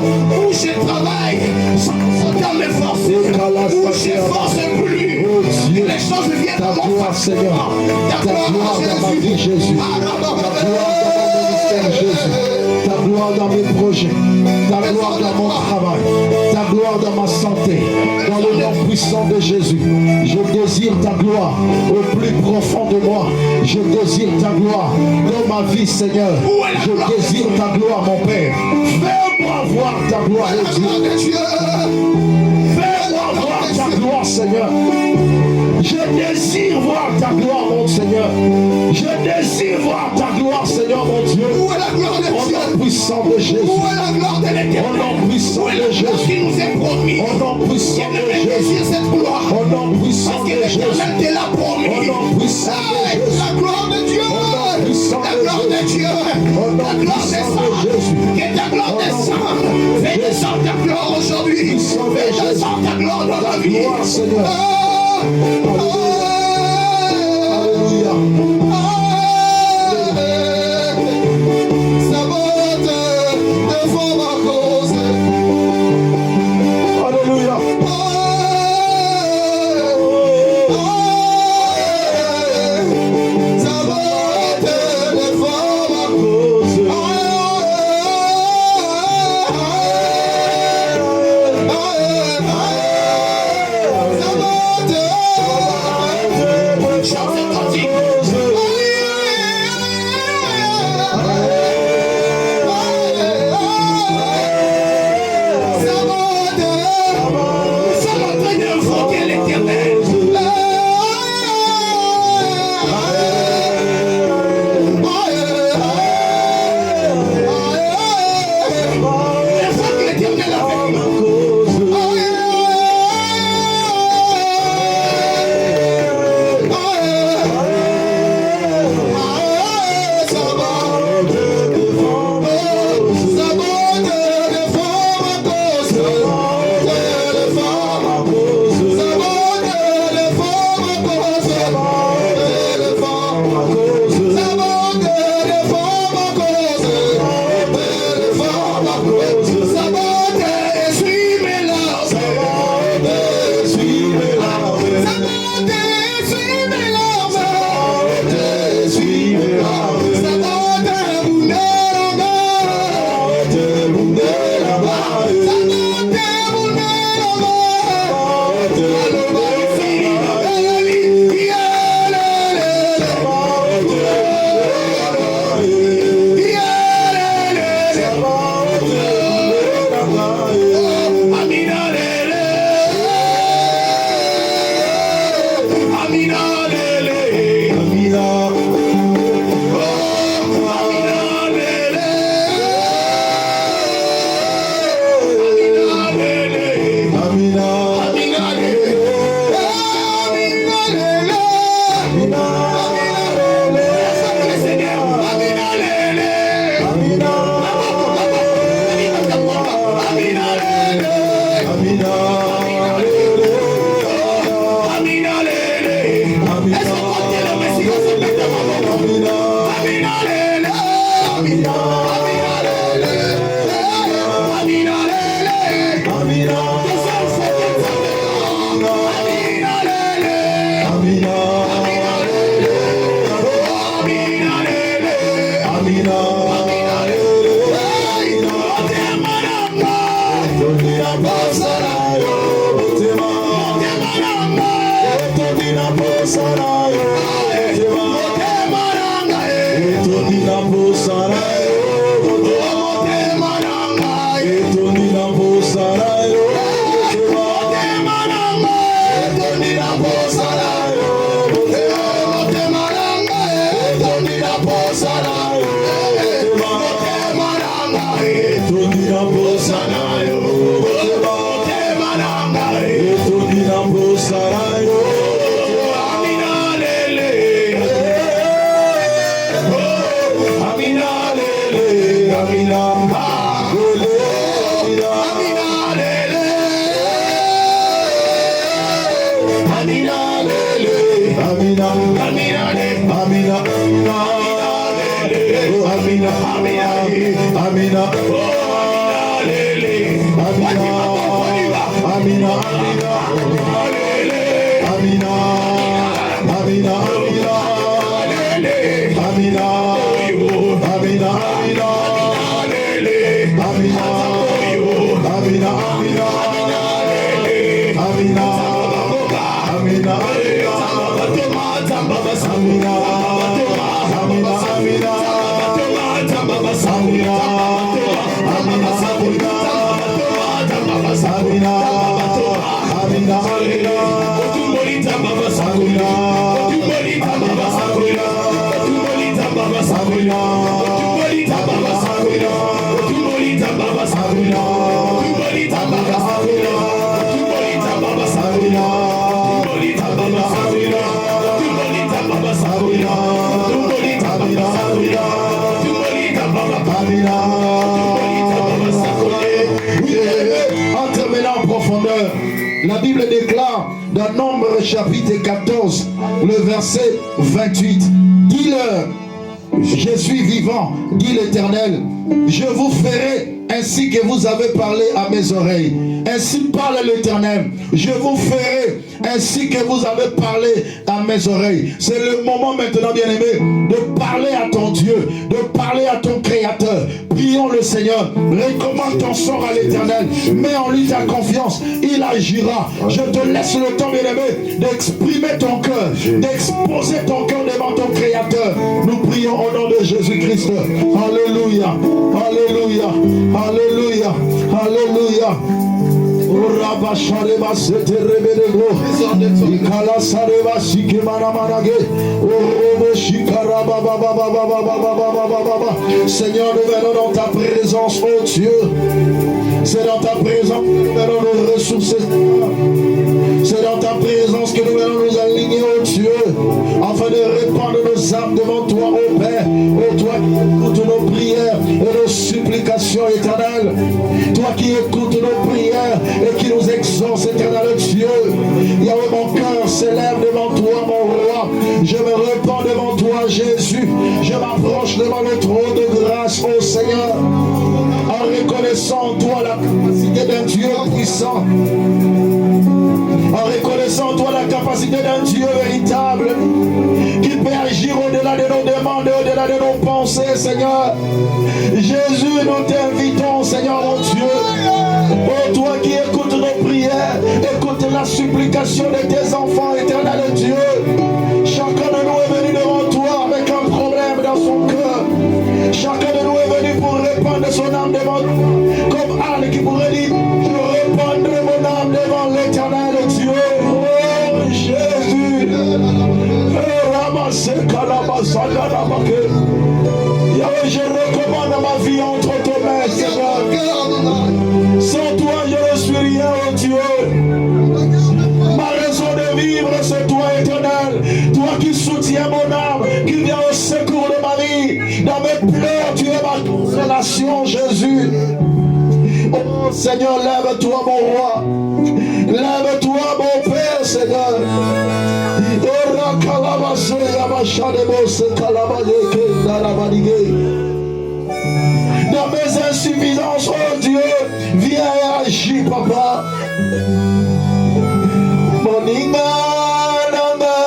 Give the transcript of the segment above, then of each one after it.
où je travaille dans mes forces, où je force plus. Les choses viennent ta gloire, Seigneur. Ta gloire dans ma vie, Jésus. Ta gloire dans mon ministère, Jésus. Ta gloire dans mes projets. Ta gloire dans mon travail. Ta gloire dans ma santé. Dans le nom puissant de Jésus. Je désire ta gloire au plus profond de moi. Je désire ta gloire dans ma vie, Seigneur. Je désire ta gloire, mon Père. Fais-moi voir ta gloire, Dieu. Fais-moi voir ta gloire, Seigneur. Je désire voir ta gloire, mon Seigneur. Je désire voir ta gloire, Seigneur, mon Dieu. Où est la gloire de Dieu? Au nom puissant de Jésus. Où est la gloire de l'Éternel? Au nom puissant de Jésus. Qui nous est promis. Au nom puissant de Jésus. Cette gloire. Au nom puissant de Jésus. Te l'a promis. Au nom puissant de Jésus. La gloire de Dieu. La gloire de Dieu. La gloire descend. Que ta gloire descende. Fais descendre ta gloire aujourd'hui. Fais descendre ta gloire dans la vie. Alléluia. Amina, La Bible déclare dans Nombre chapitre 14, le verset 28, dis-leur, je suis vivant, dit l'Éternel, je vous ferai ainsi que vous avez parlé à mes oreilles. Ainsi parle l'Éternel, je vous ferai ainsi que vous avez parlé à mes oreilles. C'est le moment maintenant, bien-aimé, de parler à ton Dieu, de parler à ton Créateur. Prions le Seigneur, recommande ton sort à l'Éternel, mets en lui ta confiance, il agira. Je te laisse le temps, bien-aimé, d'exprimer ton cœur, d'exposer ton cœur devant ton Créateur. Nous prions au nom de Jésus-Christ. Alléluia, Alléluia, Alléluia, Alléluia. Seigneur, nous venons dans ta présence, oh Dieu. C'est dans ta présence que nous venons nous ressourcer. C'est dans ta présence que nous venons nous aligner, oh Dieu, afin de répandre nos âmes devant toi, oh Père. Oh toi qui écoutes nos prières et nos supplications éternelles. Toi qui écoutes nos prières et qui nous exauce, éternel Dieu. Yahweh, mon cœur s'élève devant toi, mon roi. Je me répands devant toi, Jésus. Je m'approche devant le trône de grâce, ô Seigneur, en reconnaissant en toi la capacité d'un Dieu puissant, en reconnaissant en toi la capacité d'un Dieu véritable qui peut agir au-delà de nos demandes, au-delà de nos pensées, Seigneur. Jésus, nous t'invitons, Seigneur mon Dieu. Oh, toi qui écoutes nos prières, écoute la supplication de tes enfants, éternel Dieu. Chacun de nous est venu devant toi avec un problème dans son cœur. Chacun de nous est venu pour répandre son âme devant toi. Comme Anne qui pourrait dire, je répandrai mon âme devant l'éternel Dieu. Oh Jésus, Yahweh, je recommande ma vie entre tes mains, Seigneur. Sans toi, je ne suis rien, oh Dieu. Ma raison de vivre, c'est toi, éternel. Toi qui soutiens mon âme, qui viens au secours de ma vie. Dans mes pleurs, tu es ma consolation, Jésus. Oh Seigneur, lève-toi, mon roi. Lève-toi, mon Père, Seigneur. Dans mes insuffisances, oh Dieu, viens et agis, papa. Moninga nanga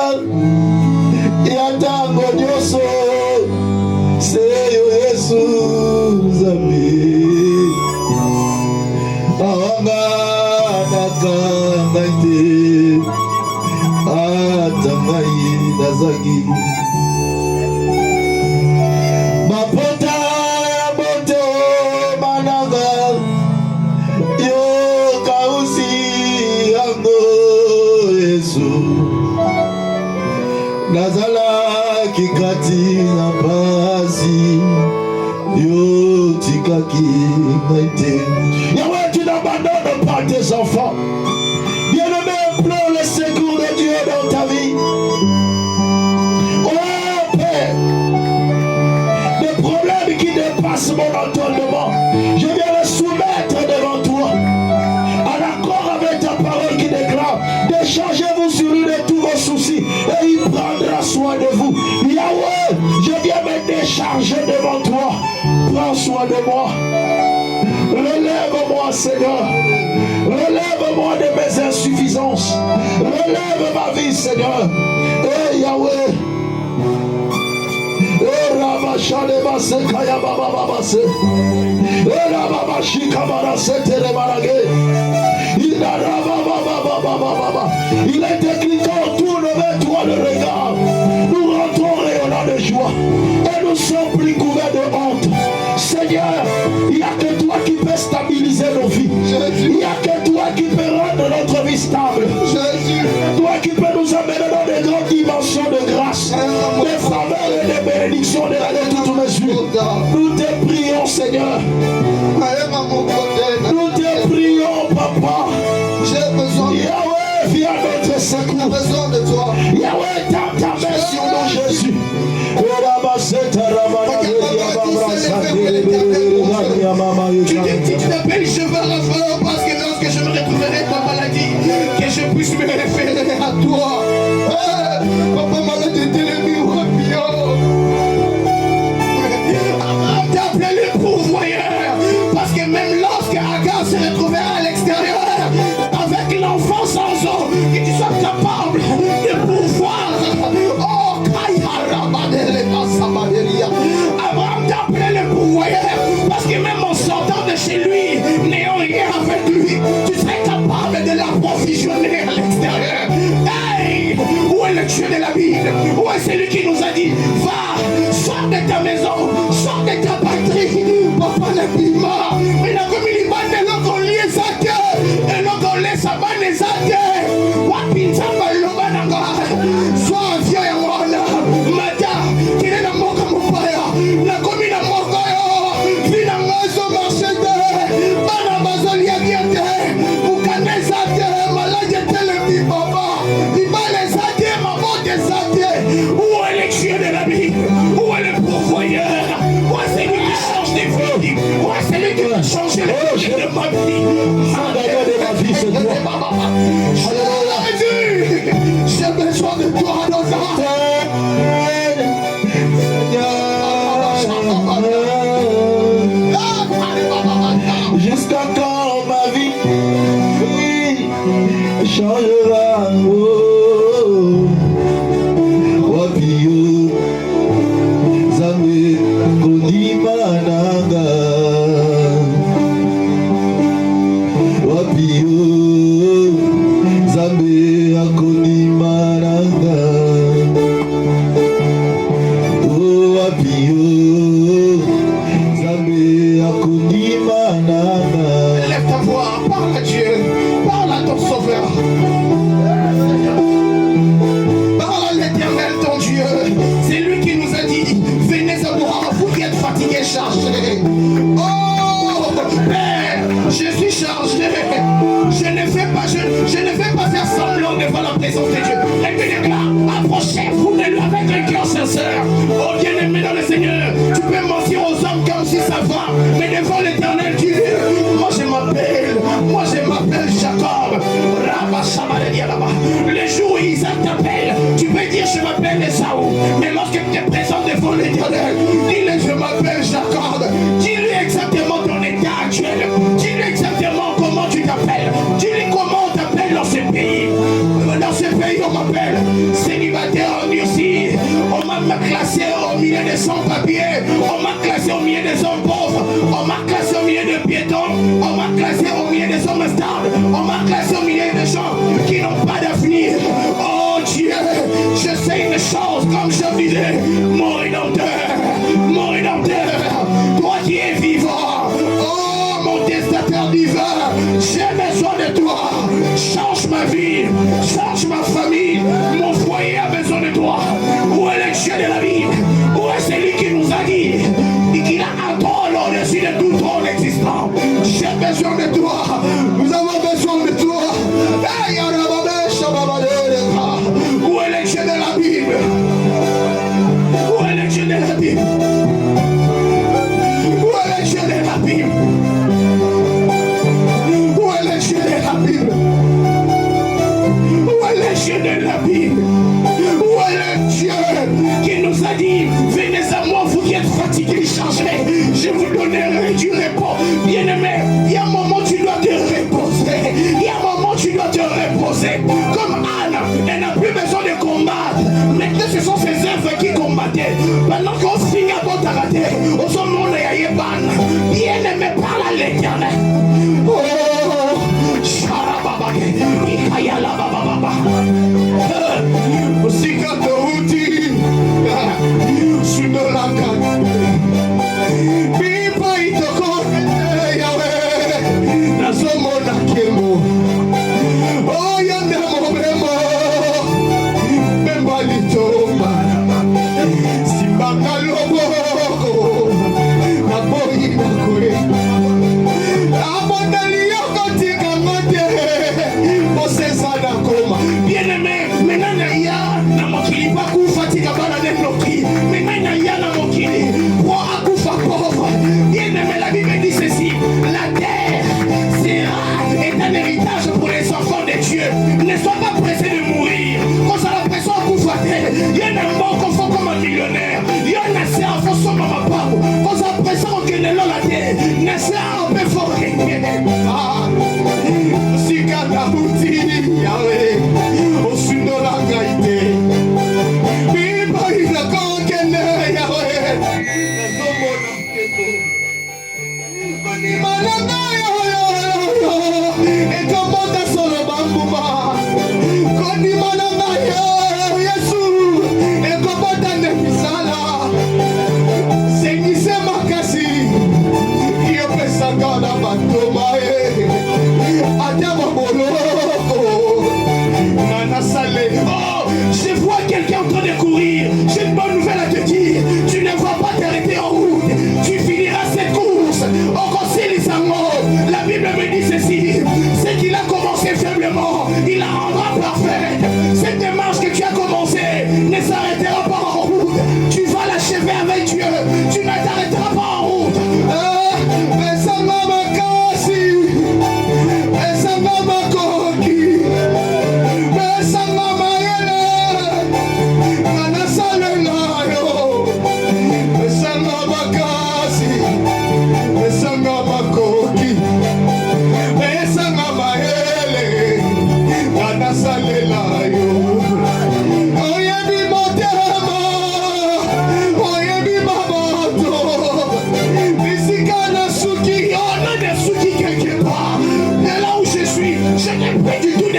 yatango nyoso seyo Yesu zambi awanga nakangaite atangai nazagi mapota bote mananga yo kausi yango nazala kikati na basi yo tikaki naite. Yahweh, tu n'abandonnes pas tes enfants. Bien-aimé, implore le secours de Dieu dans ta vie. Oh Père, des problèmes qui dépassent mon entendement, je viens les soumettre devant toi, en accord avec ta parole qui déclare, déchargez-vous sur lui de tous vos soucis et il prendra soin de vous. Yahweh, je viens me décharger devant toi. Prends soin de moi. Relève-moi, Seigneur. Relève-moi de mes insuffisances. Relève ma vie, Seigneur. Et Yahweh. Et Rabba Shadeba Sekaya Baba Baba Se. Et Rabba Il est écrit qu'on tourne vers toi le regard. Nous rentrons rayonnant de joie et nous sommes plus couverts de honte. Seigneur, il n'y a que toi qui peux stabiliser nos vies. Il n'y a que toi qui peux rendre notre vie stable. Toi qui peux nous amener dans des grandes dimensions de grâce, de faveur et de bénédiction de toutes mesures. Nous te prions, Seigneur. Nous te prions, Papa. J'ai besoin de Yahweh, viens à notre secours. J'ai besoin de toi. Yahweh, tends ta main sur nous, Jésus. Tu t'appelles cheveux Raphaël parce que lorsque je me retrouverai dans ma maladie, que je puisse me référer à toi. Papa m'a dit de l'ennemi. Abraham t'a appelé le pourvoyeur parce que même lorsque Agar se retrouvait à l'extérieur avec l'enfant sans eau, que tu sois capable de pouvoir. Oh, Abraham t'a appelé le pourvoyeur parce que même en sortant de chez lui, n'ayant rien avec lui, tu serais capable de l'approvisionner à l'extérieur. Hey, où est le Dieu de la Bible? Où est celui qui nous a dit, va, sors de ta maison, sors de ta patrie, papa le piment, mais la commune de l'on lié sa terre, et l'on laisse à ban les athées, wapinza balobanaga, sois vieux et voilà, mata, qui est la moka mopaya, la commune à mokayo, vinangazo marchete, banabazoli abiate, ukanezate, malade telebi papa, les athées, maman des athées. Où est le Dieu de la Bible? Où est le pourvoyeur? Où est celui qui change des vies? Où est celui qui va changer les vies de ma vie? C'est toi. J'ai besoin de toi dans ta jusqu'à quand ma vie changera. Wapio Zame Kodimananga. Wapio Zame Kodimananga. Wapio Zame Kodimananga. Lève ta voix, parle à Dieu, parle à ton sauveur. Parle à l'Éternel ton Dieu. C'est lui qui nous a dit, venez à moi, vous qui êtes fatigués, chargés. Oh, Père, je suis chargé. Je ne vais pas faire semblant devant la présence de Dieu. Les bénévoles, approchez-vous de lui avec un cœur sincère. Oh bien-aimé dans le Seigneur, tu peux mentir aux hommes comme si ça va, mais devant l'Éternel, tu dis, moi je m'appelle Jacob. Le jour où Isaac t'appelle, tu peux dire je m'appelle Esaü. Mais lorsque tu es présent devant l'Éternel, dis-le je m'appelle Jacob. Dis-lui exactement ton état actuel. Dis-lui exactement comment tu t'appelles. Dis-lui comment on t'appelle dans ce pays. Dans ce pays on m'appelle célibataire endurci. On m'a classé au milieu des sans-papiers. On m'a classé au milieu des hommes pauvres. On m'a classé au milieu de piétons. On m'a classé au milieu des hommes stables. On m'a classé au milieu des gens qui n'ont pas d'avenir. Oh Dieu, je sais une chose comme je disais. Mon Rédempteur, toi qui es vivant. Oh mon testateur divin, j'ai besoin de toi. Change ma vie, change ma famille. Mon foyer a besoin de toi. Où est le Dieu de la vie? Où est celui qui nous a dit et qu'il a un trône au-dessus de tout trône existant? J'ai besoin de toi. Nous avons besoin de toi. Où est le Dieu de la Bible? Où est le Dieu de la Bible? Où est le Dieu de la Bible? Où est le Dieu de la Bible? Où est le Dieu de la Bible? Où est le Dieu qui nous a dit, venez à moi vous qui êtes fatigués, chargés, je vous donnerai du repos. Bien-aimé, il y a un moment où tu dois te Oh, je vois quelqu'un en train de courir. J'ai une bonne nouvelle à te dire. Tu ne vas pas t'arrêter en route. Tu finiras cette course. La Bible me dit ceci. C'est qu'il a commencé faiblement, il la rendra parfaite. Cette démarche que tu as commencée ne s'arrêtera pas en route. Tu vas l'achever avec Dieu. Tu ne t'arrêteras pas en route.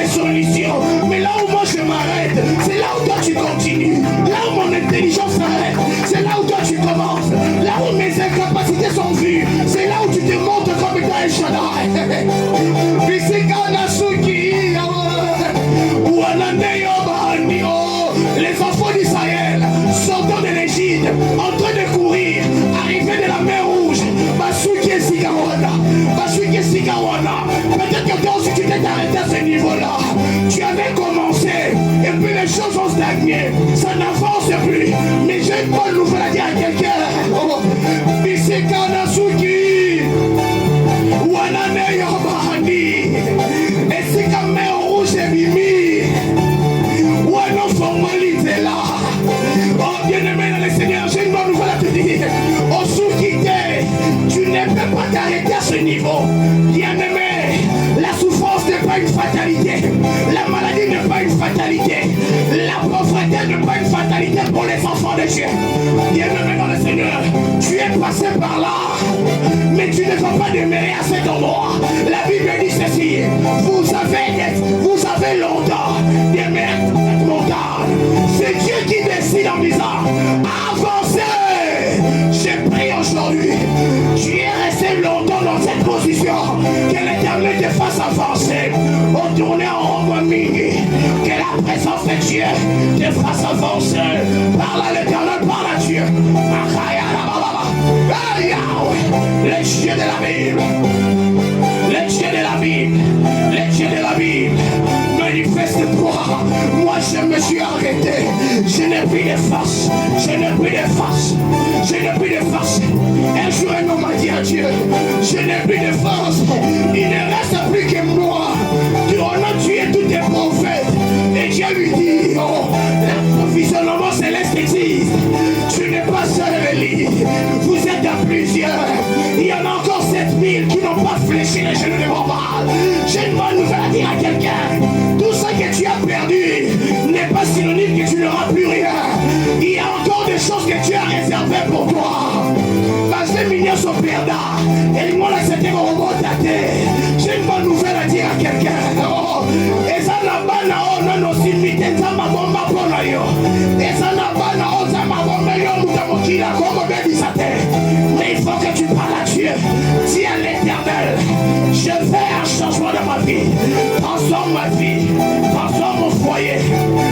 Solutions. Mais là où moi je m'arrête, c'est là où toi tu continues. Là où mon intelligence s'arrête, c'est là où toi tu commences. Là où mes incapacités sont vues, c'est là où tu te montres comme étant El Shaddai. Les enfants d'Israël sortant de l'Égypte, en train de courir, arrivés de la mer Rouge, Basuki Sikawana. Peut-être que toi aussi tu t'es arrêté à ce niveau-là. Tu avais commencé et puis les choses ont stagné. Ça n'avance plus. Mais j'ai une bonne nouvelle à dire à quelqu'un. Bisika Nasuki Wanane Yobahani Esika mer rouge et bimi Wano Fongolite là. Oh bien-aimé dans le Seigneur, j'ai une bonne nouvelle à te dire. Tu ne peux pas t'arrêter à ce niveau. Bien-aimé, la souffrance n'est pas une fatalité. La maladie n'est pas une fatalité. La pauvreté n'est pas une fatalité pour les enfants de Dieu. Bien-aimé dans le Seigneur, tu es passé par là, mais tu ne vas pas demeurer à cet endroit. La Bible dit ceci. Vous avez longtemps demeuré cette montagne. C'est Dieu qui décide en disant avancez. J'ai pris aujourd'hui. Tu es resté longtemps dans cette position. Que l'Éternel te fasse avancer. Retourner en rond mini. Que la présence de Dieu te fasse avancer. Par là l'Éternel, par là Dieu. Les dieux de la Bible. Les dieux de la Bible. Les dieux de la Bible. Manifeste-toi. Moi je me suis arrêté. Je n'ai plus de force. Je n'ai plus de force. Je n'ai plus de force. Un jour un homme m'a dit à Dieu, je n'ai plus de force. Il ne reste plus que moi. On a tué tous tes prophètes. Et Dieu lui dit, oh, l'approvisionnement céleste existe. Tu n'es pas seul, Élie. Vous êtes à plusieurs. Il y en a encore 7000 qui n'ont pas fléchi les genoux de mon mal. J'ai une bonne nouvelle à dire à quelqu'un. Tout ça que tu as perdu n'est pas synonyme que tu n'auras plus rien. Il y a encore des choses que tu as réservées pour toi. Parce que les millions sont perdants. Et le monde a cette remonté. J'ai une bonne nouvelle à dire à quelqu'un. Oh, et ça n'a pas non aussi vite. Ça m'a bomba pour yo. Et ça n'a pas ça m'a bomba yo. Mais il faut que tu parles à Dieu. Dis à l'Éternel, je fais un changement dans ma vie. Transforme ma vie. Transforme mon foyer.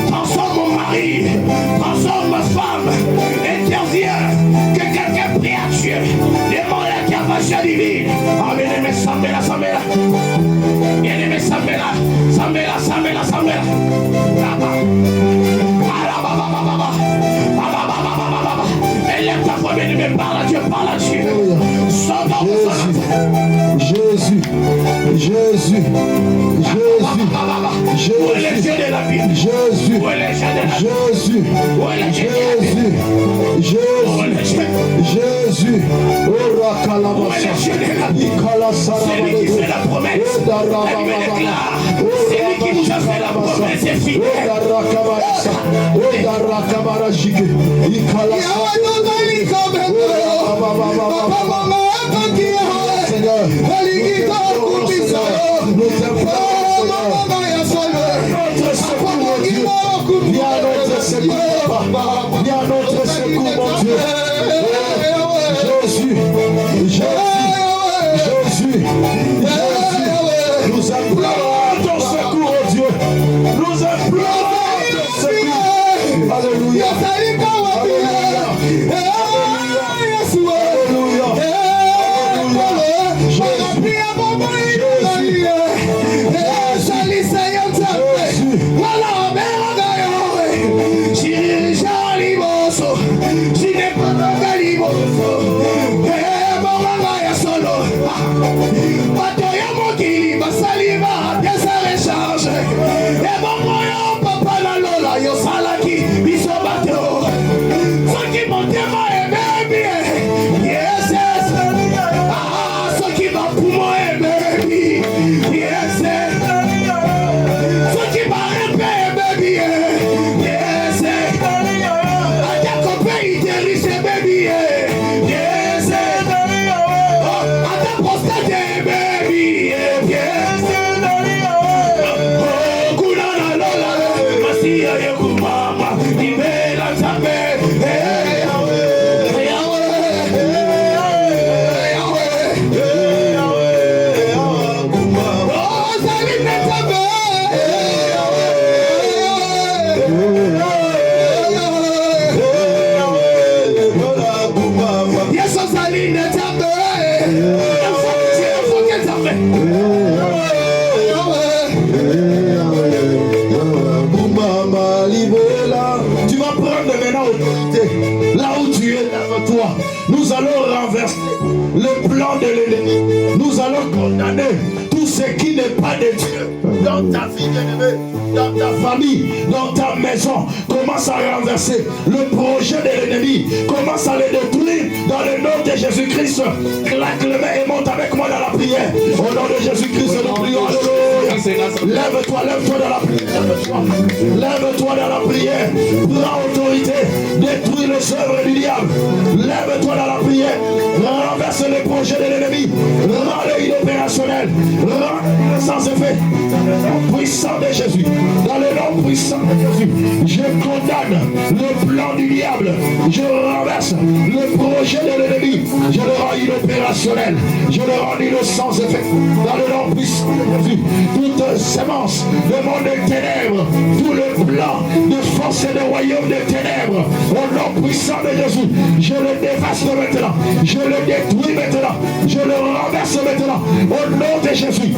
Transforme mon mari. Transforme ma femme. Interviens. Que quelqu'un prie à Dieu. Demande la intervention divine. Oh, bien-aimé, Sambela. Bien-aimé, Sambela. Élève ta voix, bien-aimé, parle à Dieu. Jésus, Jésus. Où est le Dieu de la Bible? Jésus. Où est le Dieu de la Bible? Jésus. Où est le Dieu de la Bible? Jésus. Où est le Dieu de la Bible? C'est lui qui fait la promesse. La Bible déclare, c'est lui qui nous a fait la promesse et fidèle. Seigneur, nous t'aimons, notre secours, Dieu. Viens à notre secours, Papa. Viens à notre secours, mon Dieu. Jésus, nous implorons ton secours, oh Dieu. Nous implorons ton secours. Alléluia. Tu vas prendre maintenant autorité. Là où tu es, devant toi, nous allons renverser le plan de l'ennemi. Nous allons condamner tout ce qui n'est pas de Dieu dans ta vie bien-aimée, dans ta famille, dans ta maison. Commence à renverser le projet de l'ennemi. Commence à le détruire dans le nom de Jésus-Christ. Claque le main et monte avec moi dans la prière. Au nom de Jésus-Christ, nous prions. Alléluia. Lève-toi dans la prière. Lève-toi dans la prière. Prends autorité. Détruis les œuvres du diable. Lève-toi dans la prière. Renverse les projets de l'ennemi. Rends-le inopérationnel. Rends-le sans effet. Dans le nom puissant de Jésus. Dans le nom puissant de Jésus. Je condamne le plan du diable. Je renverse le projet de l'ennemi. Je le rends inopérationnel. Je le rends sans effet. Dans le nom puissant de Jésus. Toute sémence de monde des ténèbres. Tout le plan de force et de royaume des ténèbres. Au nom puissant de Jésus. Je le dévaste maintenant. Je le détruis maintenant. Je le renverse maintenant. Au nom de Jésus.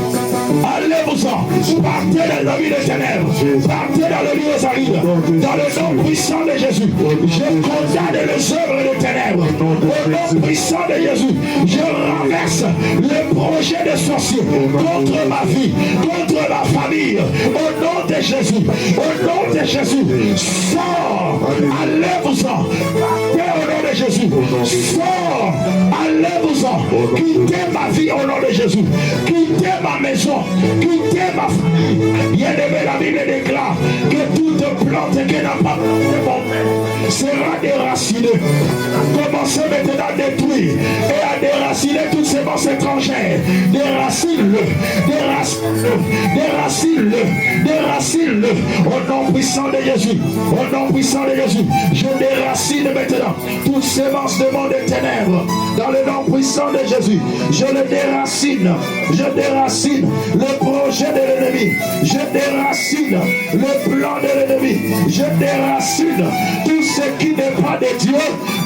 Allez-vous-en. Partez dans la vie des ténèbres. Partez dans le lieu arides. Dans le nom puissant de Jésus. Je condamne les œuvres des ténèbres. Au nom puissant de Jésus. Je renverse le projet des sorciers contre ma vie, contre ma famille. Au nom de Jésus. Au nom de Jésus. Sors. Allez-vous-en. Partez au nom de Jésus. Sors. Allez-vous-en. Quittez ma vie au nom de Jésus. Quittez ma maison. Quittez ma famille. Bien-aimé, la Bible déclare que toute plante qui n'a pas porté mon père sera déracinée. Commencez maintenant à détruire et à déraciner toutes ces semences étrangères. Déracine-le. Déracine-le. Déracine-le. Déracine-le. Au nom puissant de Jésus. Au nom puissant de Jésus. Je déracine maintenant toutes ces semences de monde des ténèbres. Dans le nom puissant de Jésus. Je le déracine. Je déracine le projet de l'ennemi. Je déracine le plan de l'ennemi. Je déracine tout ce qui n'est pas de Dieu,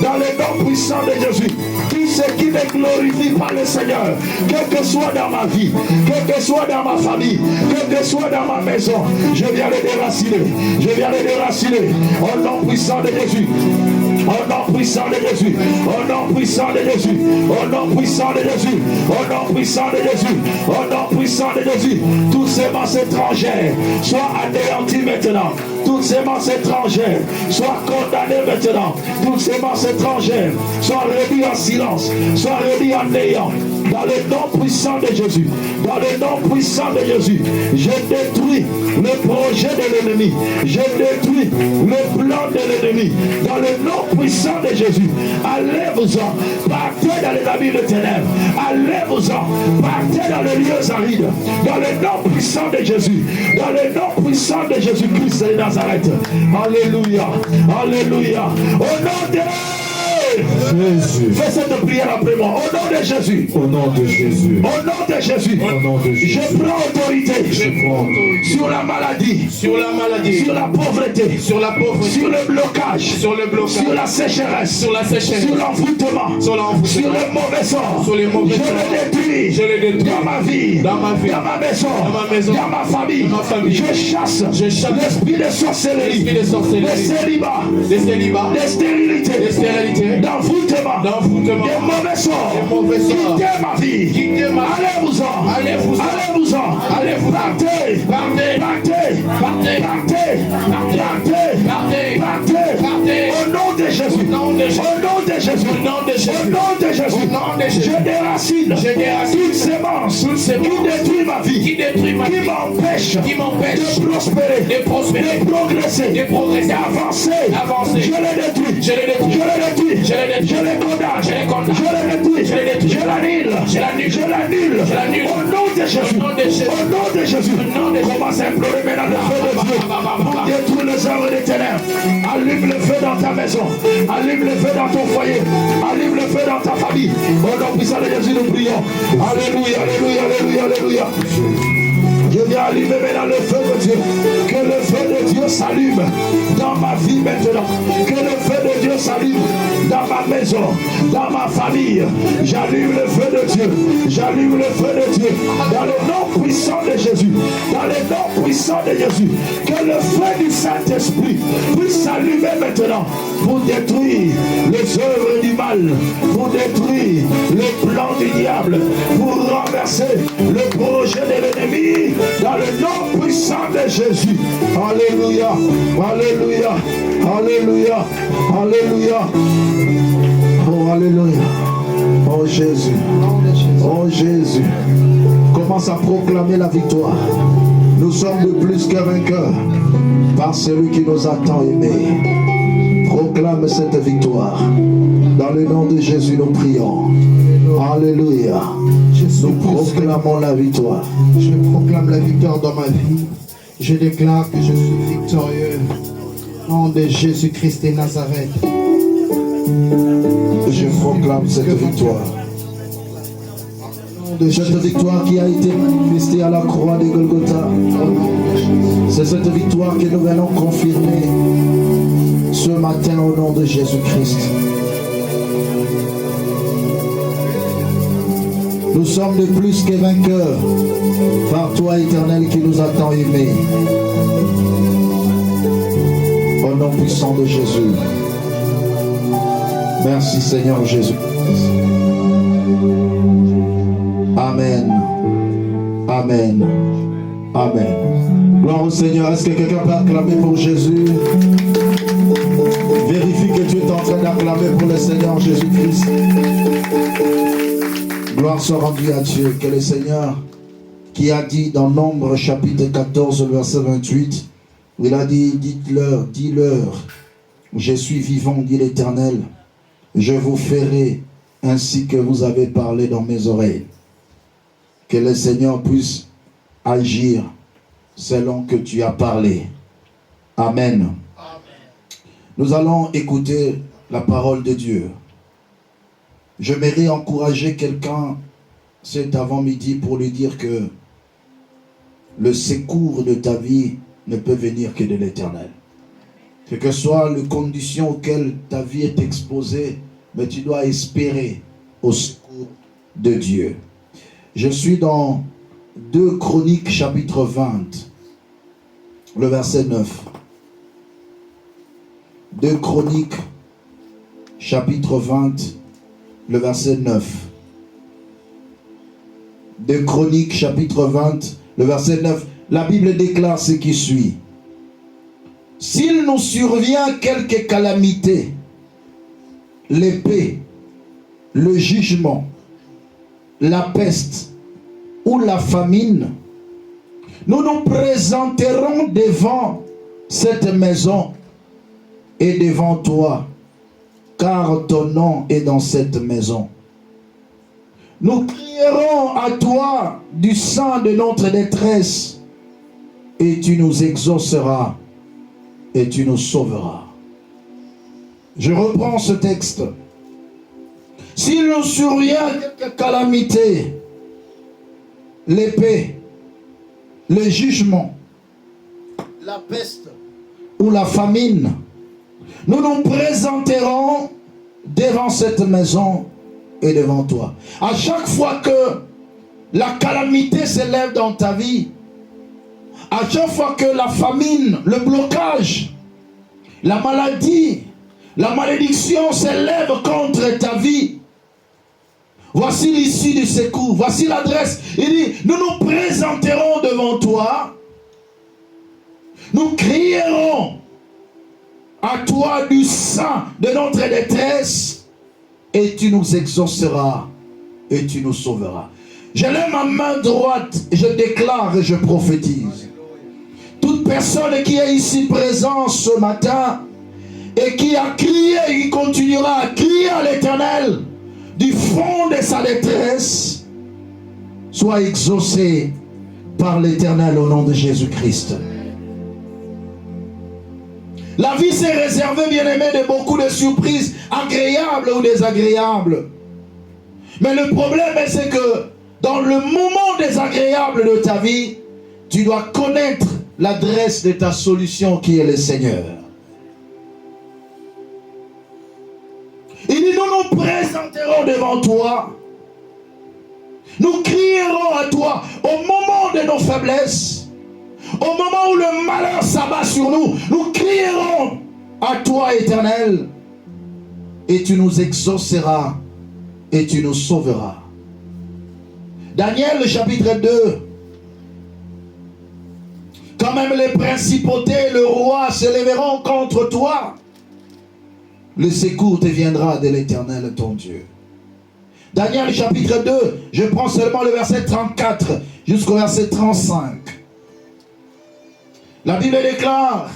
dans le nom puissant de Jésus. Tout ce qui ne glorifie pas le Seigneur, quel que soit dans ma vie, quel que soit dans ma famille, quel que soit dans ma maison, je viens le déraciner. Je viens le déraciner. Au nom puissant de Jésus. Au nom puissant de Jésus. Au nom puissant de Jésus. Au nom puissant de Jésus. Au nom puissant de Jésus. Au nom puissant de Jésus. Toutes semences étrangères soient anéanties maintenant. Toutes semences étrangères soient condamnées maintenant. Toutes semences étrangères soient réduites en silence, soient réduites en néant. Dans le nom puissant de Jésus, dans le nom puissant de Jésus, je détruis le projet de l'ennemi, je détruis le plan de l'ennemi. Dans le nom puissant de Jésus, allez-vous-en, partez dans les abîmes de ténèbres, allez-vous-en, partez dans les lieux arides. Dans le nom puissant de Jésus, dans le nom puissant de Jésus-Christ de Nazareth. Alléluia, alléluia. Au nom de Jésus. Fais cette prière après moi. Au nom de Jésus. Au nom de Jésus. Au nom de Jésus. Au nom de Jésus. Je prends autorité. Sur la maladie. Sur la maladie. Sur la pauvreté. Sur la pauvreté. Sur le blocage. Sur le blocage. Sur la sécheresse. Sur la sécheresse. Sur l'envoûtement. Sur l'envoûtement. Sur le mauvais sort. Sur les mauvais sorts. Je le détruis. Je le détruis. Dans ma vie. Dans ma vie. Dans ma maison. Dans ma maison. Dans ma famille. Dans ma famille. Je chasse. L'esprit de sorcellerie. L'esprit de sorcellerie. De célibat. De célibat. De stérilité. De stérilité. D'envoûtement. D'envoûtement. Des mauvais sorts. Des mauvais sorts. Quittez ma vie. Quittez ma vie. Allez-vous-en. Allez-vous-en. Allez-vous-en. Allez-vous-en. Partez. Partez. Partez. Partez. Partez. Partez. Partez. Partez. Partez. Au nom de Jésus. Au nom de Jésus. Au nom de Jésus. Au nom de Jésus. Au nom de Jésus. Au nom de Jésus. Je déracine. Je déracine. Toute sémence. Toute sémence. Qui détruit ma vie. Qui détruit ma vie. Qui m'empêche. De prospérer. De prospérer. De progresser. De progresser. D'avancer. Avancer. Je le détruis. Je le détruis. Je le détruis. Je le détruis. Je le condamne. Je le condamne. Je le détruis. Je le détruis. Je l'annule. Je l'annule. Je l'annule. Je l'annule. Au nom de Jésus. Au nom de Jésus. Au nom de Jésus. Au nom de Jésus. Commence à implorer maintenant le feu de Dieu. Pour détruire les œuvres des ténèbres. Allume le feu dans ta maison. Allume le feu dans ton foyer. Allume le feu dans ta famille. Au nom puissant de Jésus, nous prions. Alléluia, alléluia, alléluia, alléluia. Je viens allumer maintenant le feu de Dieu. Que le feu de Dieu s'allume dans ma vie maintenant. Que le feu de Dieu s'allume dans ma maison, dans ma famille. J'allume le feu de Dieu. J'allume le feu de Dieu. Dans le nom puissant de Jésus. Dans le nom puissant de Jésus. Que le feu du Saint-Esprit puisse s'allumer maintenant pour détruire les œuvres du mal, pour détruire les plans du diable, pour renverser le projet de l'ennemi. Dans le nom puissant de Jésus. Alléluia. Alléluia. Alléluia. Alléluia. Oh, alléluia. Oh Jésus. Oh Jésus. Commence à proclamer la victoire. Nous sommes de plus que vainqueurs par celui qui nous a tant aimés. Proclame cette victoire. Dans le nom de Jésus, nous prions. Alléluia. Nous proclamons la victoire. Je proclame la victoire dans ma vie. Je déclare que je suis victorieux. Au nom de Jésus-Christ de Nazareth. Je proclame cette victoire. Cette victoire qui a été manifestée à la croix de Golgotha. C'est cette victoire que nous venons confirmer ce matin au nom de Jésus-Christ. Nous sommes de plus que vainqueurs par toi, Éternel, qui nous a tant aimés. Au nom puissant de Jésus. Merci Seigneur Jésus. Amen. Amen. Amen. Gloire au Seigneur. Est-ce que quelqu'un peut acclamer pour Jésus? Vérifie que tu es en train d'acclamer pour le Seigneur Jésus-Christ. Gloire soit rendue à Dieu. Que le Seigneur, qui a dit dans Nombre chapitre 14, verset 28, il a dit, dites-leur, dis-leur, je suis vivant, dit l'Éternel, je vous ferai ainsi que vous avez parlé dans mes oreilles. Que le Seigneur puisse agir selon que tu as parlé. Amen. Nous allons écouter la parole de Dieu. J'aimerais encourager quelqu'un cet avant-midi pour lui dire que le secours de ta vie ne peut venir que de l'Éternel. Quelles que soient les conditions auxquelles ta vie est exposée, mais tu dois espérer au secours de Dieu. Je suis dans 2 Chroniques chapitre 20, le verset 9. 2 Chroniques chapitre 20, le verset 9. 2 Chroniques chapitre 20, le verset 9. La Bible déclare ce qui suit. S'il nous survient quelque calamité, l'épée, le jugement, la peste ou la famine, nous nous présenterons devant cette maison et devant toi, car ton nom est dans cette maison. Nous crierons à toi du sein de notre détresse, et tu nous exauceras et tu nous sauveras. Je reprends ce texte. S'il nous survient quelque calamité, l'épée, le jugement, la peste ou la famine, nous nous présenterons devant cette maison et devant toi. À chaque fois que la calamité s'élève dans ta vie, à chaque fois que la famine, le blocage, la maladie, la malédiction s'élève contre ta vie, voici l'issue du secours, voici l'adresse. Il dit, nous nous présenterons devant toi, nous crierons à toi du sein de notre détresse, et tu nous exauceras, et tu nous sauveras. Je lève ma main droite, je déclare et je prophétise. Toute personne qui est ici présente ce matin, et qui a crié, et qui continuera à crier à l'Éternel, du fond de sa détresse, soit exaucé par l'Éternel au nom de Jésus-Christ. La vie s'est réservée, bien-aimé, de beaucoup de surprises agréables ou désagréables. Mais le problème, c'est que dans le moment désagréable de ta vie, tu dois connaître l'adresse de ta solution qui est le Seigneur. Il dit, nous nous présenterons devant toi. Nous crierons à toi au moment de nos faiblesses. Au moment où le malheur s'abat sur nous, nous crierons à toi, Éternel, et tu nous exauceras et tu nous sauveras. Daniel, chapitre 2. Quand même les principautés, le roi se lèveront contre toi, le secours te viendra de l'Éternel ton Dieu. Daniel, chapitre 2, je prends seulement le verset 34 jusqu'au verset 35. La Bible déclare,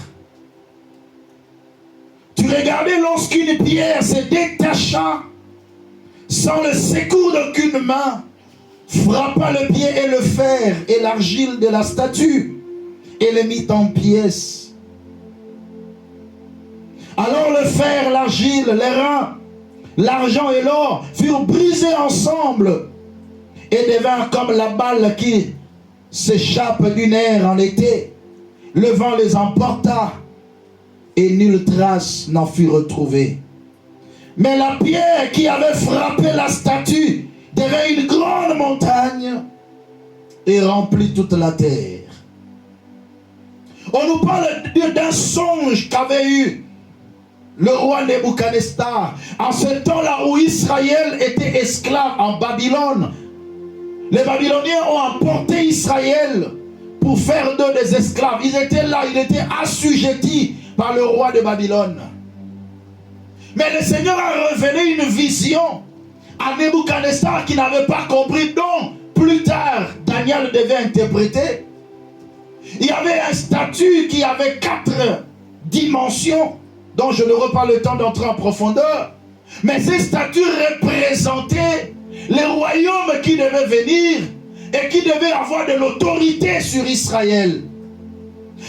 tu regardais lorsqu'une pierre se détacha sans le secours d'aucune main, frappa le pied et le fer et l'argile de la statue et les mit en pièces. Alors le fer, l'argile, les reins, l'argent et l'or furent brisés ensemble et devinrent comme la balle qui s'échappe du nerf en été. Le vent les emporta et nulle trace n'en fut retrouvée. Mais la pierre qui avait frappé la statue devint une grande montagne et remplit toute la terre. On nous parle d'un songe qu'avait eu le roi Nebuchadnezzar en ce temps-là où Israël était esclave en Babylone. Les Babyloniens ont emporté Israël pour faire d'eux des esclaves. Ils étaient là, ils étaient assujettis par le roi de Babylone. Mais le Seigneur a révélé une vision à Nebuchadnezzar qui n'avait pas compris, dont plus tard Daniel devait interpréter. Il y avait un statut qui avait 4 dimensions, dont je n'aurai pas le temps d'entrer en profondeur. Mais ces statues représentaient les royaumes qui devaient venir et qui devaient avoir de l'autorité sur Israël.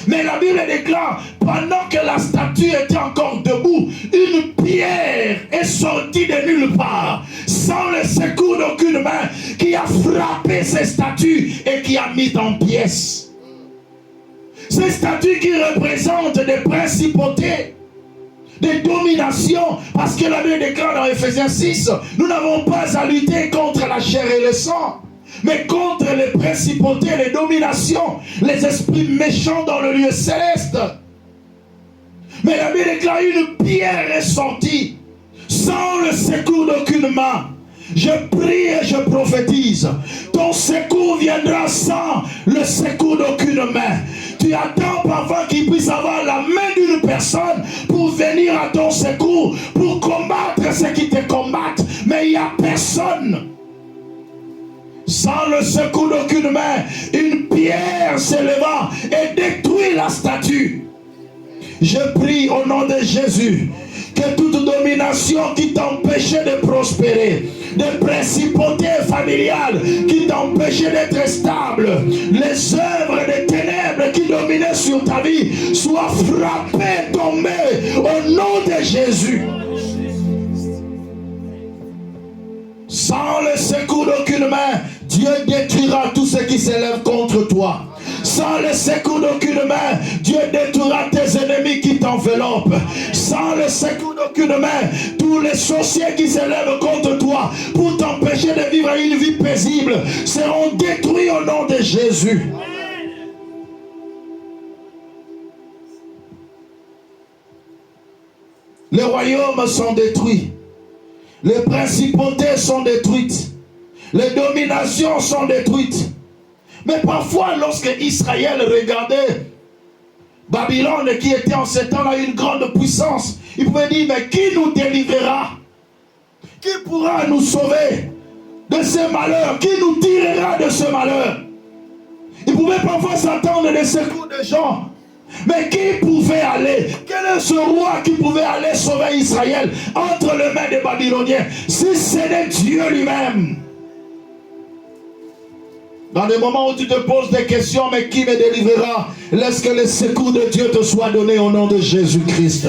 Mais la Bible déclare, pendant que la statue était encore debout, une pierre est sortie de nulle part, sans le secours d'aucune main, qui a frappé ces statues et qui a mis en pièces. Ces statues qui représentent des principautés, des dominations, parce que la Bible déclare dans Ephésiens 6, nous n'avons pas à lutter contre la chair et le sang, mais contre les principautés, les dominations, les esprits méchants dans le lieu céleste. Mais la Bible déclare une pierre est sortie sans le secours d'aucune main. Je prie et je prophétise. Ton secours viendra sans le secours d'aucune main. Tu attends parfois qu'il puisse avoir la main d'une personne pour venir à ton secours, pour combattre ceux qui te combattent. Mais il n'y a personne. Sans le secours d'aucune main, une pierre s'éleva et détruit la statue. Je prie au nom de Jésus que toute domination qui t'empêchait de prospérer, des principautés familiales qui t'empêchaient d'être stable, les œuvres des ténèbres qui dominaient sur ta vie soient frappées, tombées au nom de Jésus. Sans le secours d'aucune main, Dieu détruira tout ce qui s'élève contre toi. Sans le secours d'aucune main, Dieu détruira tes ennemis qui t'enveloppent. Sans le secours d'aucune main, tous les sorciers qui s'élèvent contre toi pour t'empêcher de vivre une vie paisible seront détruits au nom de Jésus. Les royaumes sont détruits. Les principautés sont détruites. Les dominations sont détruites. Mais parfois, lorsque Israël regardait Babylone, qui était en ce temps-là une grande puissance, il pouvait dire, mais qui nous délivrera? Qui pourra nous sauver de ce malheur? Qui nous tirera de ce malheur? Il pouvait parfois s'attendre des secours de gens. Mais qui pouvait aller? Quel est ce roi qui pouvait aller sauver Israël entre les mains des Babyloniens? Si c'était Dieu lui-même. Dans les moments où tu te poses des questions, mais qui me délivrera? Laisse que le secours de Dieu te soit donné au nom de Jésus-Christ.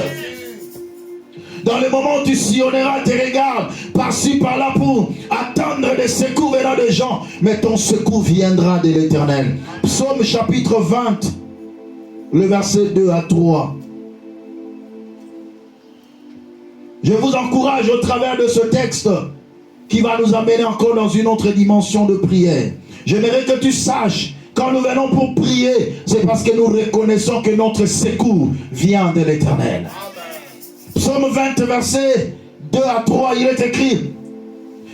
Dans les moments où tu sillonneras tes regards par-ci, par-là pour attendre des secours venant des gens, mais ton secours viendra de l'Éternel. Psaume chapitre 20, le verset 2 à 3. Je vous encourage au travers de ce texte qui va nous amener encore dans une autre dimension de prière. J'aimerais que tu saches, quand nous venons pour prier, c'est parce que nous reconnaissons que notre secours vient de l'Éternel. Psaume 20, verset 2 à 3, il est écrit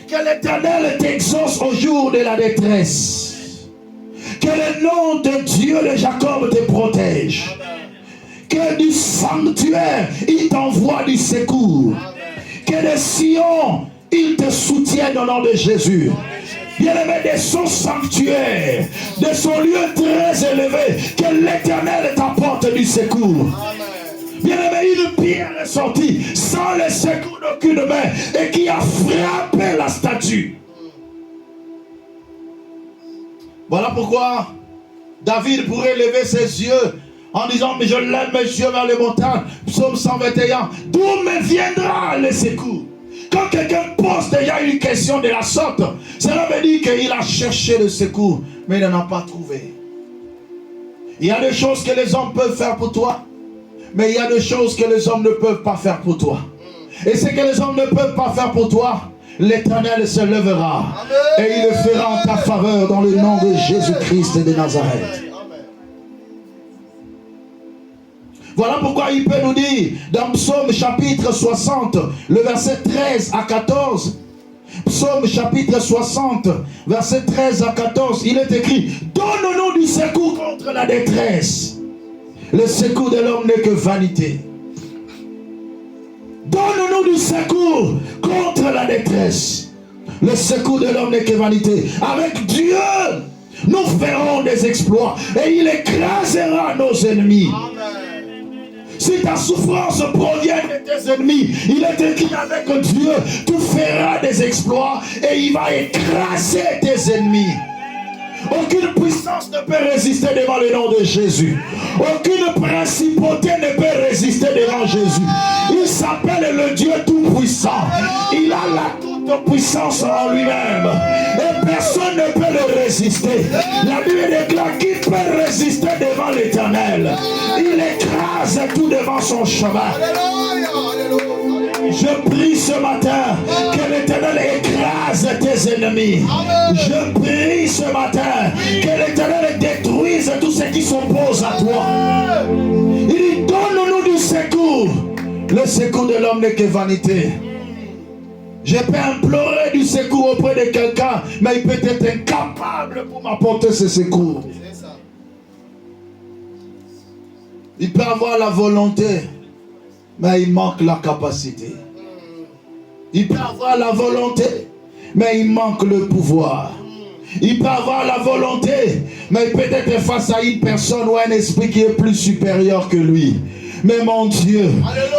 que l'Éternel t'exauce au jour de la détresse. Que le nom de Dieu de Jacob te protège. Que du sanctuaire, il t'envoie du secours. Que de Sion, il te soutienne au nom de Jésus. Bien-aimé, de son sanctuaire, de son lieu très élevé, que l'Éternel t'apporte du secours. Bien-aimé, une pierre est sortie sans le secours d'aucune main et qui a frappé la statue. Voilà pourquoi David pourrait lever ses yeux en disant, mais je lève mes yeux vers les montagnes. Psaume 121, d'où me viendra le secours? Quand quelqu'un pose déjà une question de la sorte, cela veut dire qu'il a cherché le secours, mais il n'en a pas trouvé. Il y a des choses que les hommes peuvent faire pour toi, mais il y a des choses que les hommes ne peuvent pas faire pour toi. Et ce que les hommes ne peuvent pas faire pour toi, l'Éternel se lèvera et il le fera en ta faveur dans le nom de Jésus-Christ de Nazareth. Voilà pourquoi il peut nous dire dans Psaume chapitre 60, le verset 13 à 14. Psaume chapitre 60, verset 13 à 14, il est écrit, donne-nous du secours contre la détresse. Le secours de l'homme n'est que vanité. Donne-nous du secours contre la détresse. Le secours de l'homme n'est que vanité. Avec Dieu, nous ferons des exploits et il écrasera nos ennemis. Amen. Si ta souffrance provient de tes ennemis, il est écrit avec Dieu, tu feras des exploits et il va écraser tes ennemis. Aucune puissance ne peut résister devant le nom de Jésus. Aucune principauté ne peut résister devant Jésus. Il s'appelle le Dieu tout-puissant. Il a la toute-puissance en lui-même. Et personne ne peut le résister. La Bible déclare qu'il peut résister devant l'Éternel. tout devant son chemin. Je prie ce matin que l'Éternel écrase tes ennemis. Je prie ce matin que l'Éternel détruise tout ce qui s'oppose à toi. Il dit, donne-nous du secours. Le secours de l'homme n'est que vanité. Je peux implorer du secours auprès de quelqu'un, mais il peut être incapable pour m'apporter ce secours. Il peut avoir la volonté, mais il manque la capacité. Il peut avoir la volonté, mais il manque le pouvoir. Il peut avoir la volonté, mais il peut être face à une personne ou un esprit qui est plus supérieur que lui. Mais mon Dieu,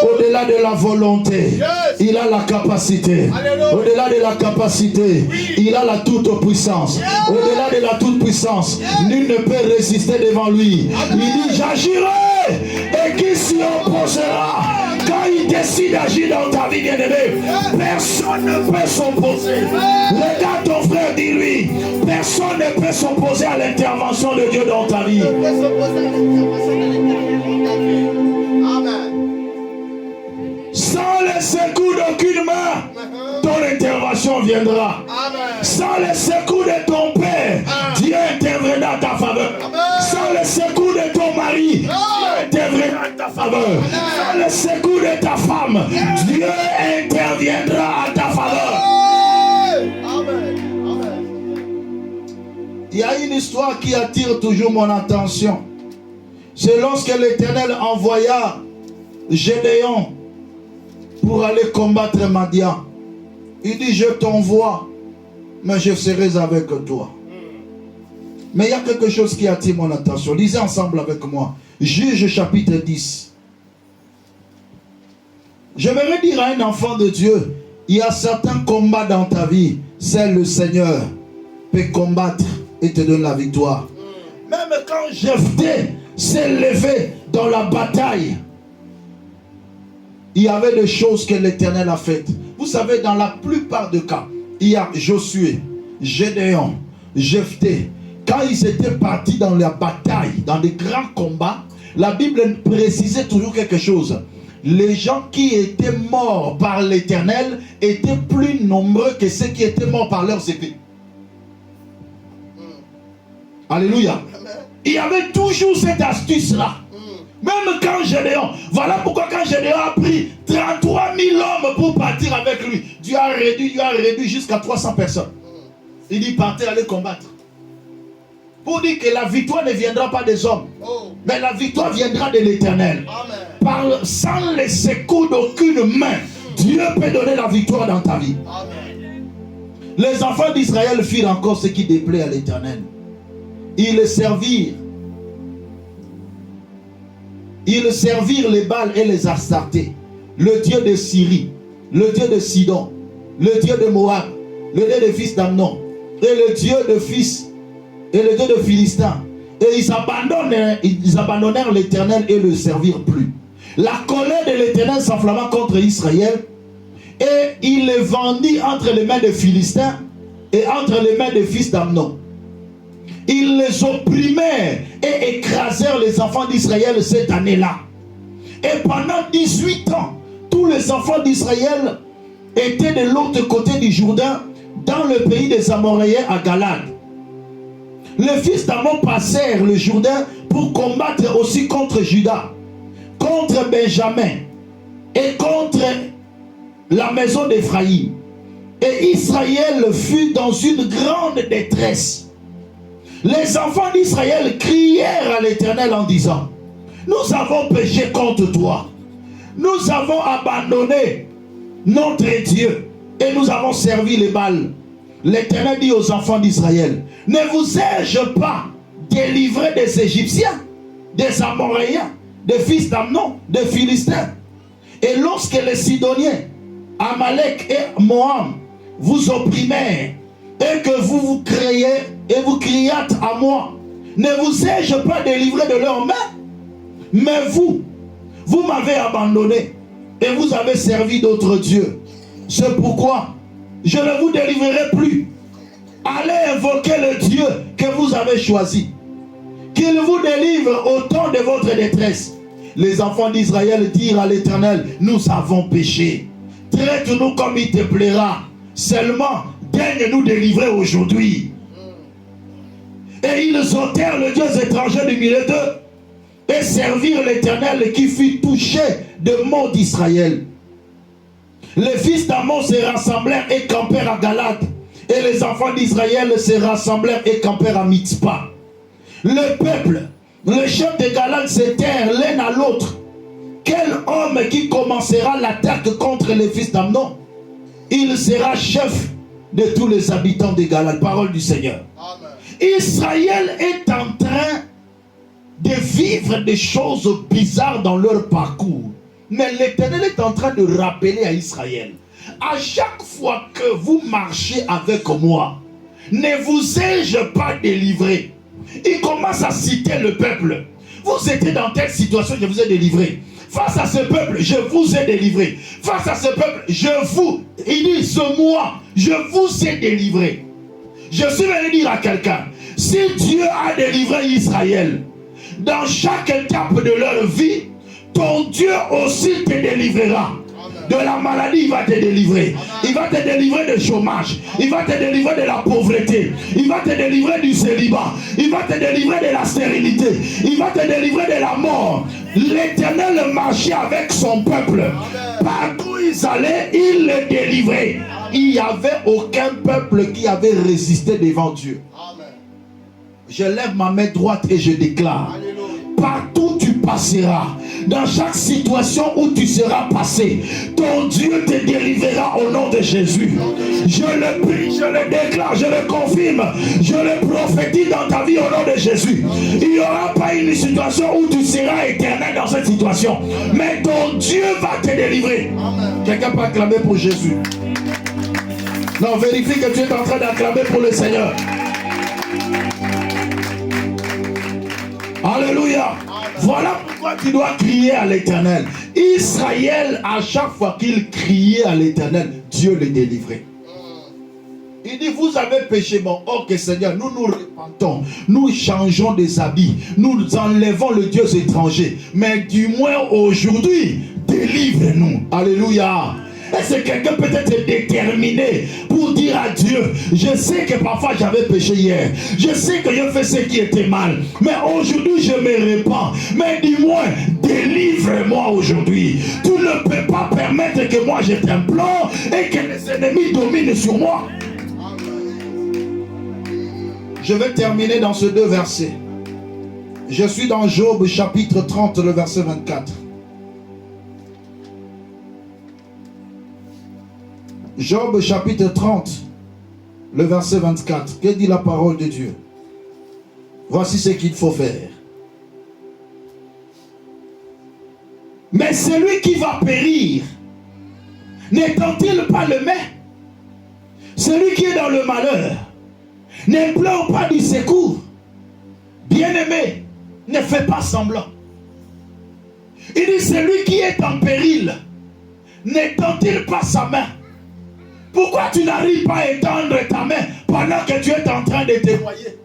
au-delà de la volonté, il a la capacité. Au-delà de la capacité, il a la toute-puissance. Au-delà de la toute-puissance, nul ne peut résister devant lui. Il dit, j'agirai et qui s'y opposera? Quand il décide d'agir dans ta vie, bien-aimé, personne ne peut s'opposer. Regarde ton frère, dis-lui, personne ne peut s'opposer à l'intervention de Dieu dans ta vie. Sans le secours d'aucune main, ton intervention viendra. Sans le secours de ton père, Dieu interviendra en ta faveur. Sans le secours de ton mari, Dieu interviendra en ta faveur. Sans le secours de ta femme, Dieu interviendra en ta faveur. Il y a une histoire qui attire toujours mon attention. C'est lorsque l'Éternel envoya Gédéon pour aller combattre Madian. Il dit, je t'envoie, mais je serai avec toi. Mais il y a quelque chose qui attire mon attention. Lisez ensemble avec moi. Juge chapitre 10. Je vais dire à un enfant de Dieu, il y a certains combats dans ta vie. Seul le Seigneur peut combattre et te donner la victoire. Même quand Jephthé s'est levé dans la bataille, il y avait des choses que l'Éternel a faites. Vous savez, dans la plupart des cas, il y a Josué, Gédéon, Jephthé. Quand ils étaient partis dans la bataille, dans des grands combats, la Bible précisait toujours quelque chose. Les gens qui étaient morts par l'Éternel étaient plus nombreux que ceux qui étaient morts par leurs épées. Alléluia. Il y avait toujours cette astuce-là. Même quand Gédéon, voilà pourquoi quand Gédéon a pris 33 000 hommes pour partir avec lui, Dieu a réduit jusqu'à 300 personnes. Il dit, partez, allez combattre. Pour dire que la victoire ne viendra pas des hommes, mais la victoire viendra de l'Éternel. Sans le secours d'aucune main, Dieu peut donner la victoire dans ta vie. Amen. Les enfants d'Israël firent encore ce qui déplaît à l'Éternel. Ils servirent les Baals et les Astartés, le Dieu de Syrie, le Dieu de Sidon, le Dieu de Moab, le Dieu des fils d'Amnon, et le Dieu de fils, et le Dieu de Philistin. Et ils abandonnèrent l'Éternel et ne le servirent plus. La colère de l'Éternel s'enflamma contre Israël, et il les vendit entre les mains des Philistins et entre les mains des fils d'Amnon. Ils les opprimèrent et écrasèrent les enfants d'Israël cette année-là. Et pendant 18 ans, tous les enfants d'Israël étaient de l'autre côté du Jourdain, dans le pays des Amoréens à Galade. Les fils d'Amon passèrent le Jourdain pour combattre aussi contre Juda, contre Benjamin et contre la maison d'Éphraïm. Et Israël fut dans une grande détresse. Les enfants d'Israël crièrent à l'Éternel en disant, nous avons péché contre toi. Nous avons abandonné notre Dieu et nous avons servi les Baals. L'Éternel dit aux enfants d'Israël, ne vous ai-je pas délivré des Égyptiens, des Amoréens, des fils d'Amnon, des Philistins? Et lorsque les Sidoniens, Amalek et Moab vous opprimèrent et que vous criâtes à moi, ne vous ai-je pas délivré de leurs mains? Mais vous m'avez abandonné et vous avez servi d'autres dieux. C'est pourquoi je ne vous délivrerai plus. Allez invoquer le Dieu que vous avez choisi, qu'il vous délivre au temps de votre détresse. les enfants d'Israël dirent à l'Éternel, nous avons péché. Traite-nous comme il te plaira. Seulement, daigne nous délivrer aujourd'hui. Et ils ôtèrent le Dieu étranger du milieu d'eux et servirent l'Éternel qui fut touché de maux d'Israël. Les fils d'Amon se rassemblèrent et campèrent à Galade. Et les enfants d'Israël se rassemblèrent et campèrent à Mitzpah. Le peuple, les chefs de Galade se tinrent l'un à l'autre. Quel homme qui commencera l'attaque contre les fils d'Amnon, il sera chef de tous les habitants de Galade. Parole du Seigneur. Amen. Israël est en train de vivre des choses bizarres dans leur parcours. Mais l'Éternel est en train de rappeler à Israël, à chaque fois que vous marchez avec moi, ne vous ai-je pas délivré? Il commence à citer le peuple. Vous étiez dans telle situation, je vous ai délivré. Face à ce peuple, je vous ai délivré. Face à ce peuple, il dit, ce moi, je vous ai délivré. Je suis venu dire à quelqu'un, si Dieu a délivré Israël, dans chaque étape de leur vie, ton Dieu aussi te délivrera. De la maladie, il va te délivrer. Il va te délivrer du chômage. Il va te délivrer de la pauvreté. Il va te délivrer du célibat. Il va te délivrer de la stérilité. Il va te délivrer de la mort. L'Éternel marchait avec son peuple. Partout où ils allaient, il les délivrait. Il n'y avait aucun peuple qui avait résisté devant Dieu. Je lève ma main droite et je déclare, partout tu passeras, dans chaque situation où tu seras passé, ton Dieu te délivrera au nom de Jésus. Je le prie, je le déclare, je le confirme, je le prophétise dans ta vie au nom de Jésus. Il n'y aura pas une situation où tu seras éternel dans cette situation, mais ton Dieu va te délivrer. Quelqu'un peut acclamer pour Jésus? Non, vérifie que tu es en train d'acclamer pour le Seigneur. Alléluia. Voilà pourquoi tu dois crier à l'Éternel. Israël, à chaque fois qu'il criait à l'Éternel, Dieu le délivrait. Il dit, vous avez péché, bon, ok Seigneur, nous nous repentons, nous changeons des habits, nous enlevons le Dieu étranger, mais du moins aujourd'hui, délivre-nous. Alléluia. Est-ce que quelqu'un peut être déterminé pour dire à Dieu, je sais que parfois j'avais péché hier, je sais que j'ai fait ce qui était mal, mais aujourd'hui je me répands, mais dis-moi, délivre-moi aujourd'hui. Tu ne peux pas permettre que moi je t'implore et que les ennemis dominent sur moi. Je vais terminer dans ces deux versets. Je suis dans Job chapitre 30, le verset 24. Job chapitre 30, le verset 24. Que dit la parole de Dieu? Voici ce qu'il faut faire. Mais celui qui va périr, n'étant-il pas le mai? Celui qui est dans le malheur, ne pleure pas du secours. Bien-aimé, ne fais pas semblant. Il dit, celui qui est en péril, n'étend-il pas sa main? Pourquoi tu n'arrives pas à étendre ta main pendant que tu es en train de te noyer?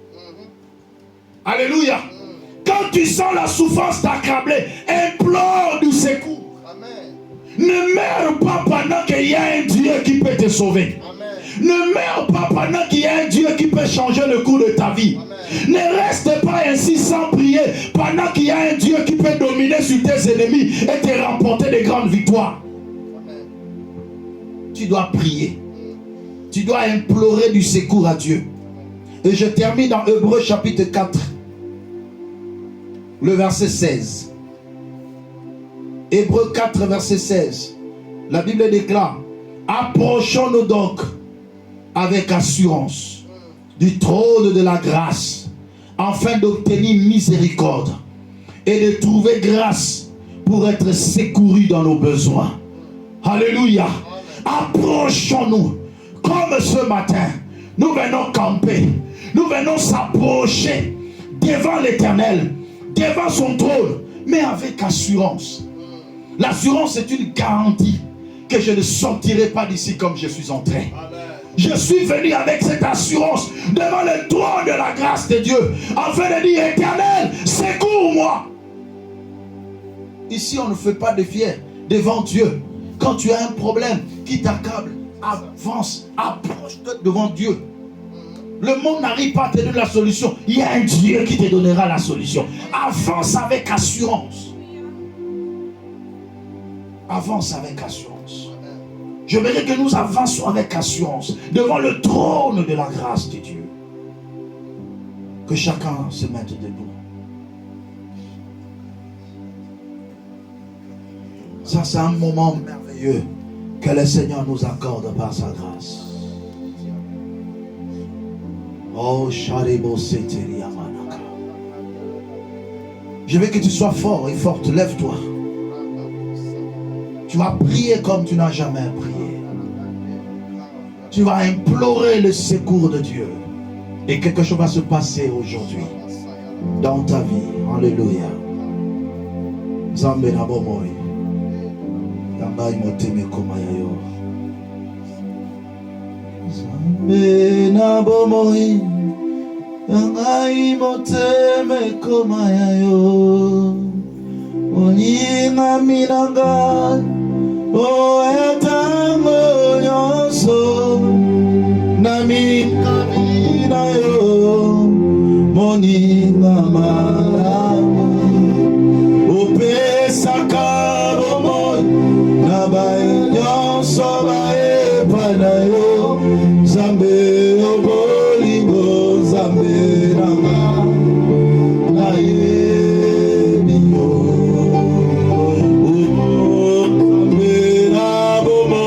Alléluia. Quand tu sens la souffrance t'accabler, implore du secours. Amen. Ne meurs pas pendant qu'il y a un Dieu qui peut te sauver. Amen. Ne meurs pas pendant qu'il y a un Dieu qui peut changer le cours de ta vie. Amen. Ne reste pas ainsi sans prier pendant qu'il y a un Dieu qui peut dominer sur tes ennemis et te remporter de grandes victoires. Tu dois prier. Tu dois implorer du secours à Dieu. Et je termine dans Hébreux chapitre 4, le verset 16. Hébreux 4, verset 16. La Bible déclare, approchons-nous donc avec assurance du trône de la grâce, afin d'obtenir miséricorde et de trouver grâce pour être secourus dans nos besoins. Alléluia. Approchons-nous comme ce matin. Nous venons camper. Nous venons s'approcher devant l'Éternel, devant son trône, mais avec assurance. L'assurance est une garantie que je ne sortirai pas d'ici comme je suis entré. Je suis venu avec cette assurance devant le trône de la grâce de Dieu, afin de dire, Éternel, secours-moi. Ici, on ne fait pas de fier devant Dieu. Quand tu as un problème qui t'accable, avance, approche-toi devant Dieu. Le monde n'arrive pas à te donner la solution. Il y a un Dieu qui te donnera la solution. Avance avec assurance. Avance avec assurance. Je voudrais que nous avancions avec assurance devant le trône de la grâce de Dieu. Que chacun se mette debout. Ça, c'est un moment merveilleux que le Seigneur nous accorde par sa grâce. Oh, Sharibo Seteri Amanaka. Je veux que tu sois fort et forte. Lève-toi. Tu vas prier comme tu n'as jamais prié. Tu vas implorer le secours de Dieu. Et quelque chose va se passer aujourd'hui dans ta vie. Alléluia. Zambe na bomoi. Yamba imoteme komayayo. Zambe na bomoi. Yamba imoteme komayayo. Onyina minanga. O etango nyonso. Nami kamina yo. Moninga malamu. Opesaka bomoi. Nabai nyonso bae panayo. Zambe obolingo. Zambe nanga. Naye biyo. Zambe na bomo.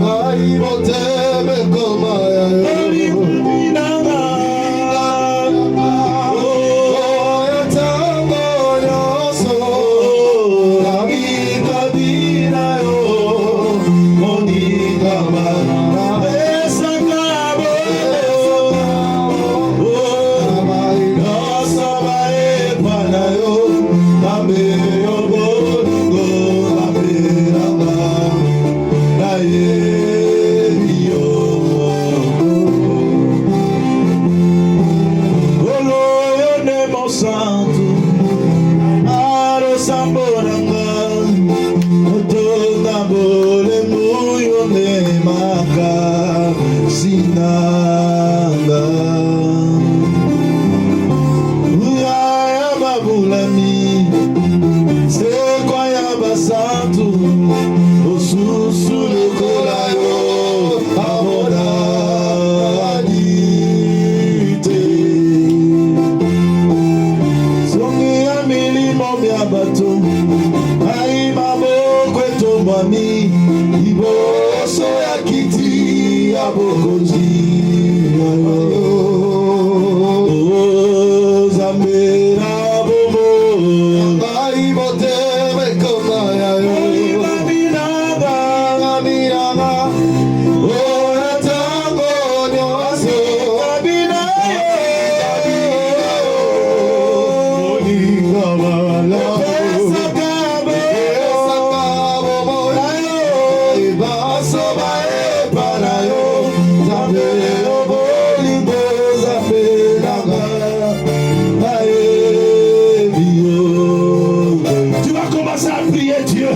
Ai boteme koma ya yo. Nanga. Oh, etango nyoso. Nabi kabina yo. Moninga mana. Esaka bomo. Oh, nyonso bae panayo. Zambe obolingo. Zambe nanga. Naye biyo. Olo yo ne mo santo. Aro samboranga. Otonga bole muyo ne maka. Sinanga. Uyaya babulami. Sekwaya basantu. Osusu lokola yo. Amoda adite. Songi ya milimo mya bato. Ai maboko etombami. Iboso ya kiti ya bokonzi. Oh, Zambe na bomo. Ai boteme koma ya yo. Aminanga, aminanga. Oh, etango nyoso. Abinayo. Moninga malamu. Esakabo. Esakabo monayo. Ibaso bae panayo. Zambe obolingo. Zambe nanga. Aye biyo. Tu vas commencer à prier Dieu.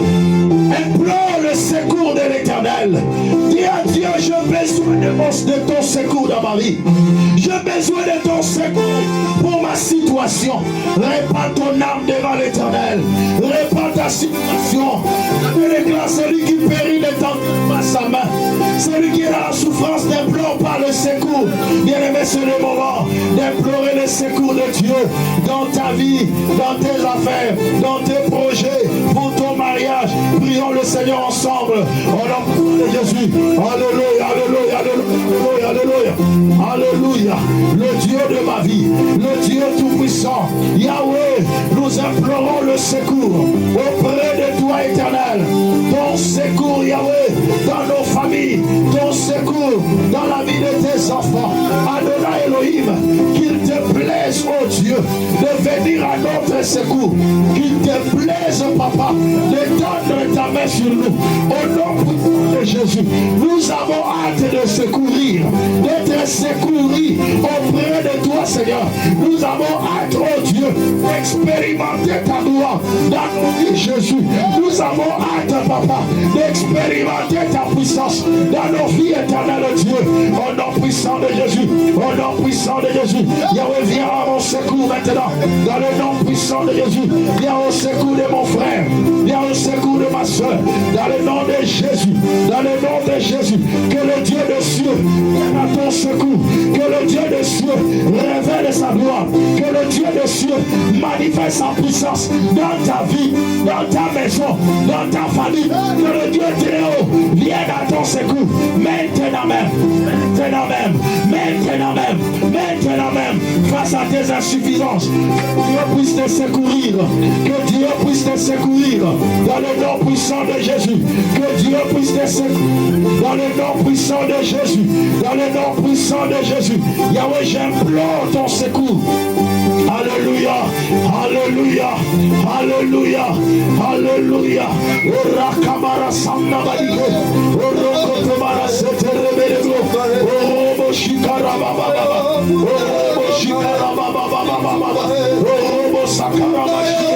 Implore le secours de l'Éternel. Dis à Dieu, j'ai besoin de ton secours dans ma vie. J'ai besoin de ton secours pour ma situation. Répands ton âme devant l'Éternel. Répands ta situation. Déclare celui qui périt n'étend pas sa main. Celui qui est dans la souffrance n'implore pas le secours. Bien-aimé, c'est le moment d'implorer le secours de Dieu dans ta vie, dans tes affaires, dans tes projets, pour ton mariage. Prions le Seigneur ensemble. Au nom de Jésus. Alléluia, alléluia, alléluia, alléluia. Alléluia. Le Dieu de ma vie, le Dieu tout-puissant, Yahweh, nous implorons le secours auprès de toi, Éternel. Ton secours, Yahweh, dans nos familles. Ton secours dans la vie de tes enfants. Adonai Elohim, qu'il te plaise, oh Dieu, de venir à notre secours. Qu'il te plaise, Papa, de tendre ta main sur nous. Au nom de Jésus, nous avons hâte de secourir, d'être secourus auprès de toi, Seigneur. Nous avons hâte, oh Dieu, de d'expérimenter ta gloire dans nos vies, Jésus. Nous avons hâte, Papa, d'expérimenter ta puissance dans nos vies éternelles, Dieu. Au nom puissant de Jésus, au nom puissant de Jésus. Yahweh, viens à mon secours maintenant, dans le nom puissant de Jésus. Viens au secours de mon frère, viens au secours de ma soeur, dans le nom de Jésus, dans le nom de Jésus. Que le Dieu des cieux vienne à ton secours, que le Dieu des cieux révèle sa gloire, que le Dieu des cieux manifeste sa puissance dans ta vie, dans ta maison, dans ta famille. Que le Dieu très haut vienne à ton secours maintenant même, maintenant même, maintenant même, maintenant même, face à tes insuffisances. Que Dieu puisse te secourir, que Dieu puisse te secourir dans le nom puissant de Jésus. Que Dieu puisse te secourir dans le nom puissant de Jésus, dans le nom puissant de Jésus. Yahweh, j'implore ton secours. Alléluia, alléluia, alléluia, alléluia. Orakabara Sandabadigo, Orokotobara Seterebelego, Oroboshikara Baba, Oroboshikara Baba, Orobosakarabashi.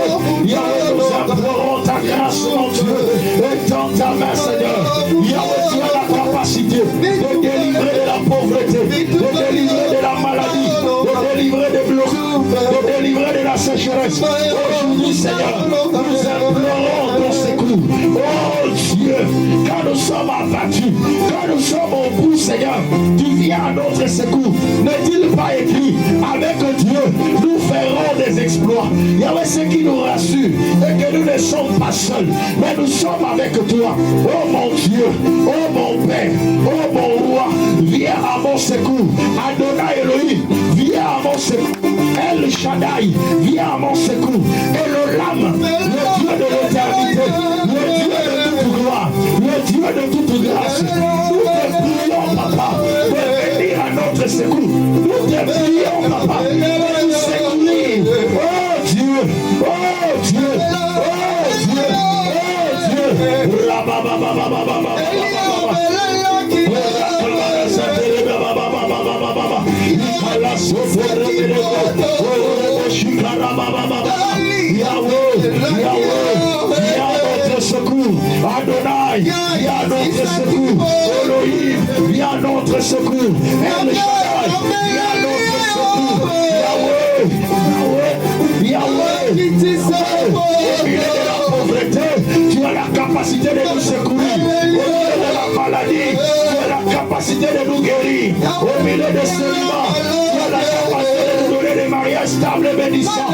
Yahweh, nous implorons ta grâce, mon Dieu, et dans ta main, Seigneur. Yahweh, tu as la capacité de délivrer de la pauvreté, de délivrer de la maladie, de délivrer des blocs, de délivrer de la sécheresse. Aujourd'hui, Seigneur, nous implorons ton secours. Oh Dieu, quand nous sommes abattus, quand nous sommes au bout, Seigneur, tu viens à notre secours. N'est-il pas écrit, avec Dieu, nous ferons des exploits. Il y avait ce qui nous rassure, et que nous ne sommes pas seuls, mais nous sommes avec toi. Oh mon Dieu, oh mon Père, oh mon Roi, viens à mon secours. Adonai Elohim, viens à mon secours. El Shaddai, viens à mon secours. Elohim, le Dieu de l'éternité, le Dieu de toute gloire, le Dieu de toute grâce. Nous te prions, Papa, de venir à notre secours. Nous te prions, Papa, de nous secourir. Oh Dieu, oh Dieu, oh Dieu, oh Dieu. Yahweh, viens à notre secours. Adonai, viens à notre secours. Elohim, viens à notre secours. El Shaddai, viens à notre secours. Yahweh, Yahweh, au milieu de la pauvreté, tu as la capacité de nous secourir. Au milieu de la maladie, tu as la capacité de nous guérir. Au milieu de ce moment, tu as la capacité de nous donner des mariages stables et bénissants.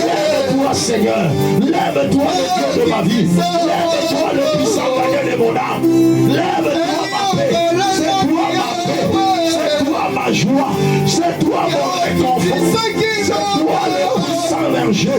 Lève-toi, Seigneur. Lève-toi, le Dieu de ma vie. Lève-toi, le puissant gardien de mon âme. Lève-toi, ma paix. C'est toi ma paix. C'est toi ma joie. C'est toi mon réconfort. C'est toi le puissant berger.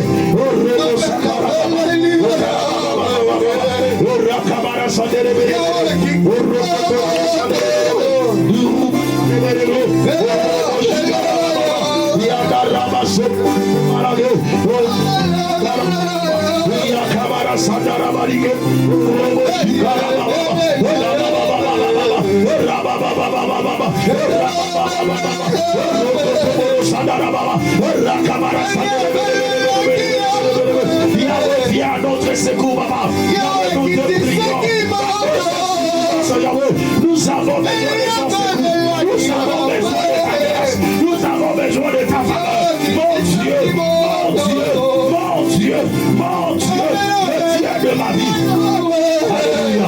Viens à notre secours, papa. Nous avons besoin de ton secours. Nous avons besoin de ta grâce. Nous avons besoin de ta faveur. Mon Dieu, mon Dieu, mon Dieu, mon Dieu, le Dieu de ma vie. Alléluia,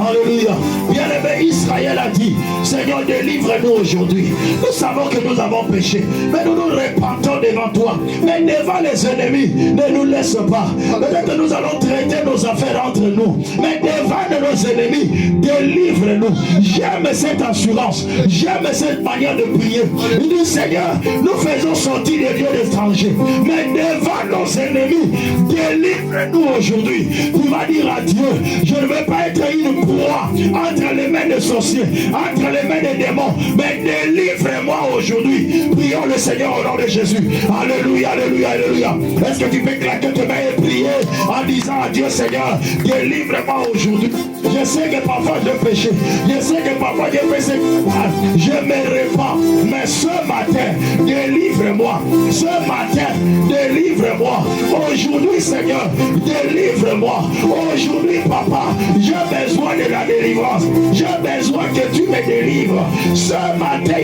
alléluia. Bien-aimé, Israël a dit, Seigneur, délivre-nous aujourd'hui. Nous savons que nous avons péché, mais nous nous repentons devant toi. Mais devant les ennemis, ne nous laisse pas. Peut-être que nous allons traiter nos affaires entre nous, mais devant nos ennemis, délivre-nous. J'aime cette assurance, j'aime cette manière de prier. Il dit, Seigneur, nous faisons sortir des dieux d'étrangers, mais devant nos ennemis, délivre-nous aujourd'hui. Tu vas dire à Dieu, je ne veux pas être une proie entre les mains des sorciers, entre les mains des démons, mais délivre-moi aujourd'hui. Prions le Seigneur au nom de Jésus. Alléluia, alléluia, alléluia. Est-ce que tu peux claquer tes mains et prier en disant à Dieu, Seigneur, délivre-moi aujourd'hui. Je sais que parfois je péché. Je sais que parfois je fais ce que je ne me répands. Mais ce matin, délivre-moi. Ce matin, délivre-moi. Aujourd'hui, Seigneur, délivre-moi. Aujourd'hui, Papa, j'ai besoin de la délivrance. J'ai besoin que tu me délivres. Ce matin,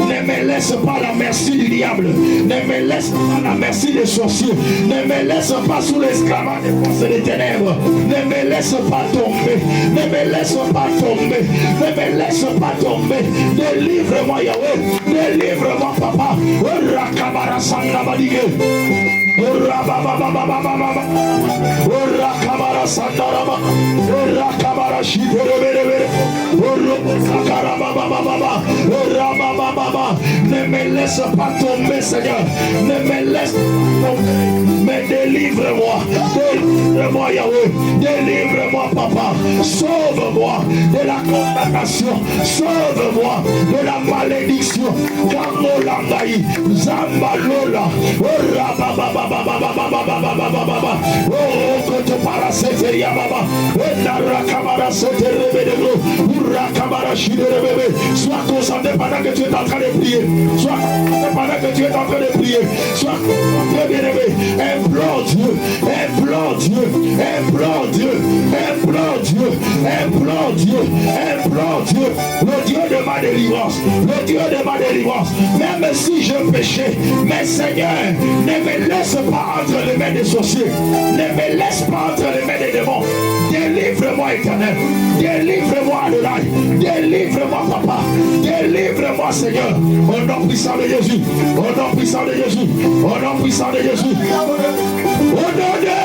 ne me laisse pas la merci du diable. Ne me laisse pas la merci des sorciers. Ne me laisse pas sous l'esclavage des forces des ténèbres. Ne me laisse pas tomber. Ne me laisse pas tomber. Ne me laisse pas tomber. Délivre-moi, Yahweh. Délivre-moi, Papa. Rakabara Sandabadige. Rakabara Sandaraba. Rakabara Shiderebere. Ne me laisse pas tomber, Seigneur. Ne me laisse pas tomber. Mais délivre-moi. Délivre-moi, Yahweh. Délivre-moi, Papa. Sauve-moi de la condamnation. Sauve-moi de la malédiction. Kamolangaï. Zambalola. Oh, koto paraseteria baba. Rakabara seterebedego. Rakabara shiderebebe. Sois concentré pendant que tu es en train de prier. Sois concentré pendant que tu es en train de prier. Sois concentré, bien-aimé. Implore Dieu. Implore Dieu. Implore Dieu. Implore Dieu. Implore Dieu. Implore Dieu. Le Dieu de ma délivrance. Le Dieu de ma délivrance. Même si je péchais, mais Seigneur, ne me laisse pas entre les mains des sorciers. Ne me laisse pas entre les mains des démons. Délivre-moi, Éternel. Délivre-moi, Adonai. Délivre-moi, Papa. Délivre-moi, Seigneur. Au nom puissant de Jésus. Au nom puissant de Jésus. Au nom puissant de Jésus. Au nom de...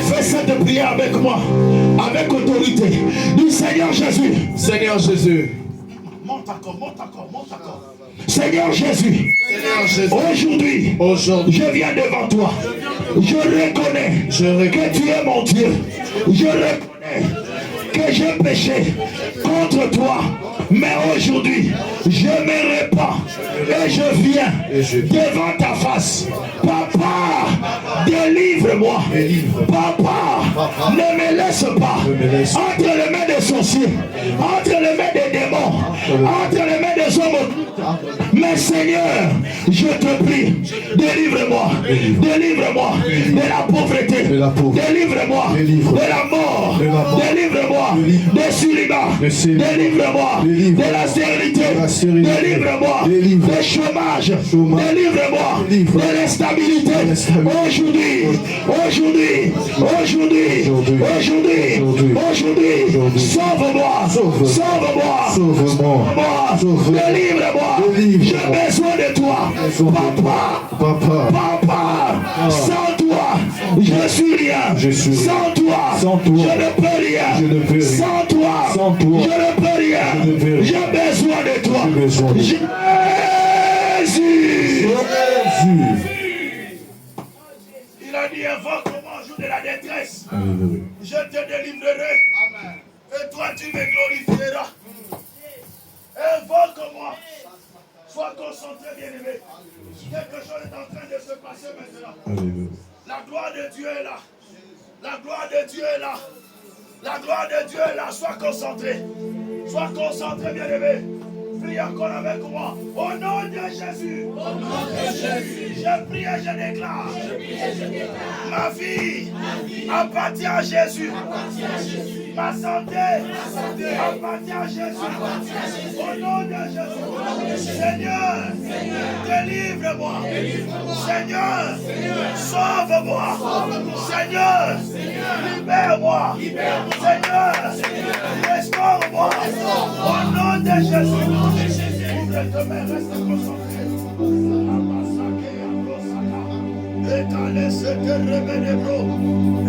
Fais cette prière avec moi. Avec autorité. Du Seigneur Jésus. Seigneur Jésus. Monte encore, monte encore, monte encore. Seigneur Jésus, Aujourd'hui, je viens devant toi. Je reconnais que tu es mon Dieu. Je reconnais que j'ai péché contre toi. Mais aujourd'hui, je me répands et je viens devant ta face. Papa, délivre-moi. Papa, ne me laisse pas entre les mains des sorciers, entre les mains des démons, entre les mains des hommes. Mais Seigneur, je te prie, délivre-moi. Délivre-moi de la pauvreté. Délivre-moi de la mort. Délivre-moi des célibats. Délivre-moi de la stérilité. Délivre-moi du chômage. Délivre-moi de l'instabilité. Aujourd'hui, sauve-moi. Délivre-moi. J'ai besoin de toi. Papa. Sans toi, je suis rien. Sans toi, je ne peux rien. Sans toi, je ne peux rien. J'ai besoin de toi. Jésus. Il a dit, invoque-moi au jour de la détresse. Je te délivrerai. Et toi, tu me glorifieras. Invoque-moi. Sois concentré, bien-aimé. Quelque chose est en train de se passer maintenant. La gloire de Dieu est là. La gloire de Dieu est là. La gloire de Dieu est là. Sois concentré. Sois concentré, bien-aimé. Prie encore avec moi. Au nom de Jésus. Je prie et je déclare. Ma vie appartient à Jésus. Ma santé appartient à Jésus. Au nom de Jésus. Seigneur, délivre-moi. Seigneur, sauve-moi. Seigneur, libère-moi. Seigneur, restaure-moi. Au nom de Jésus. Ouvre tes mains, reste concentré. Étalez ce que revenez-vous.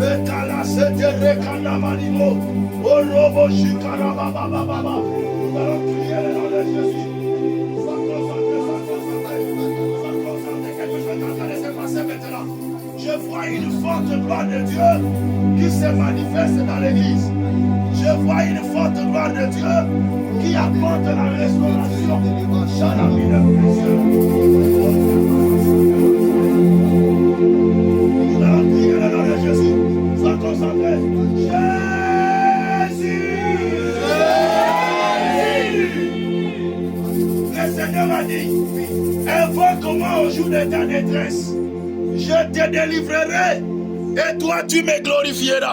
Étalez ce que recanamanimo. Au robo chikarababababa. Nous allons prier le nom de Jésus. Sois concentré. Quelque chose est en train de se passer maintenant. Je vois une forte gloire de Dieu qui se manifeste dans l'église. Je vois une forte gloire de Dieu qui apporte la restauration dans la vie de plusieurs. le Seigneur a dit, invoque-moi au jour de ta détresse. Je te délivrerai et toi tu me glorifieras.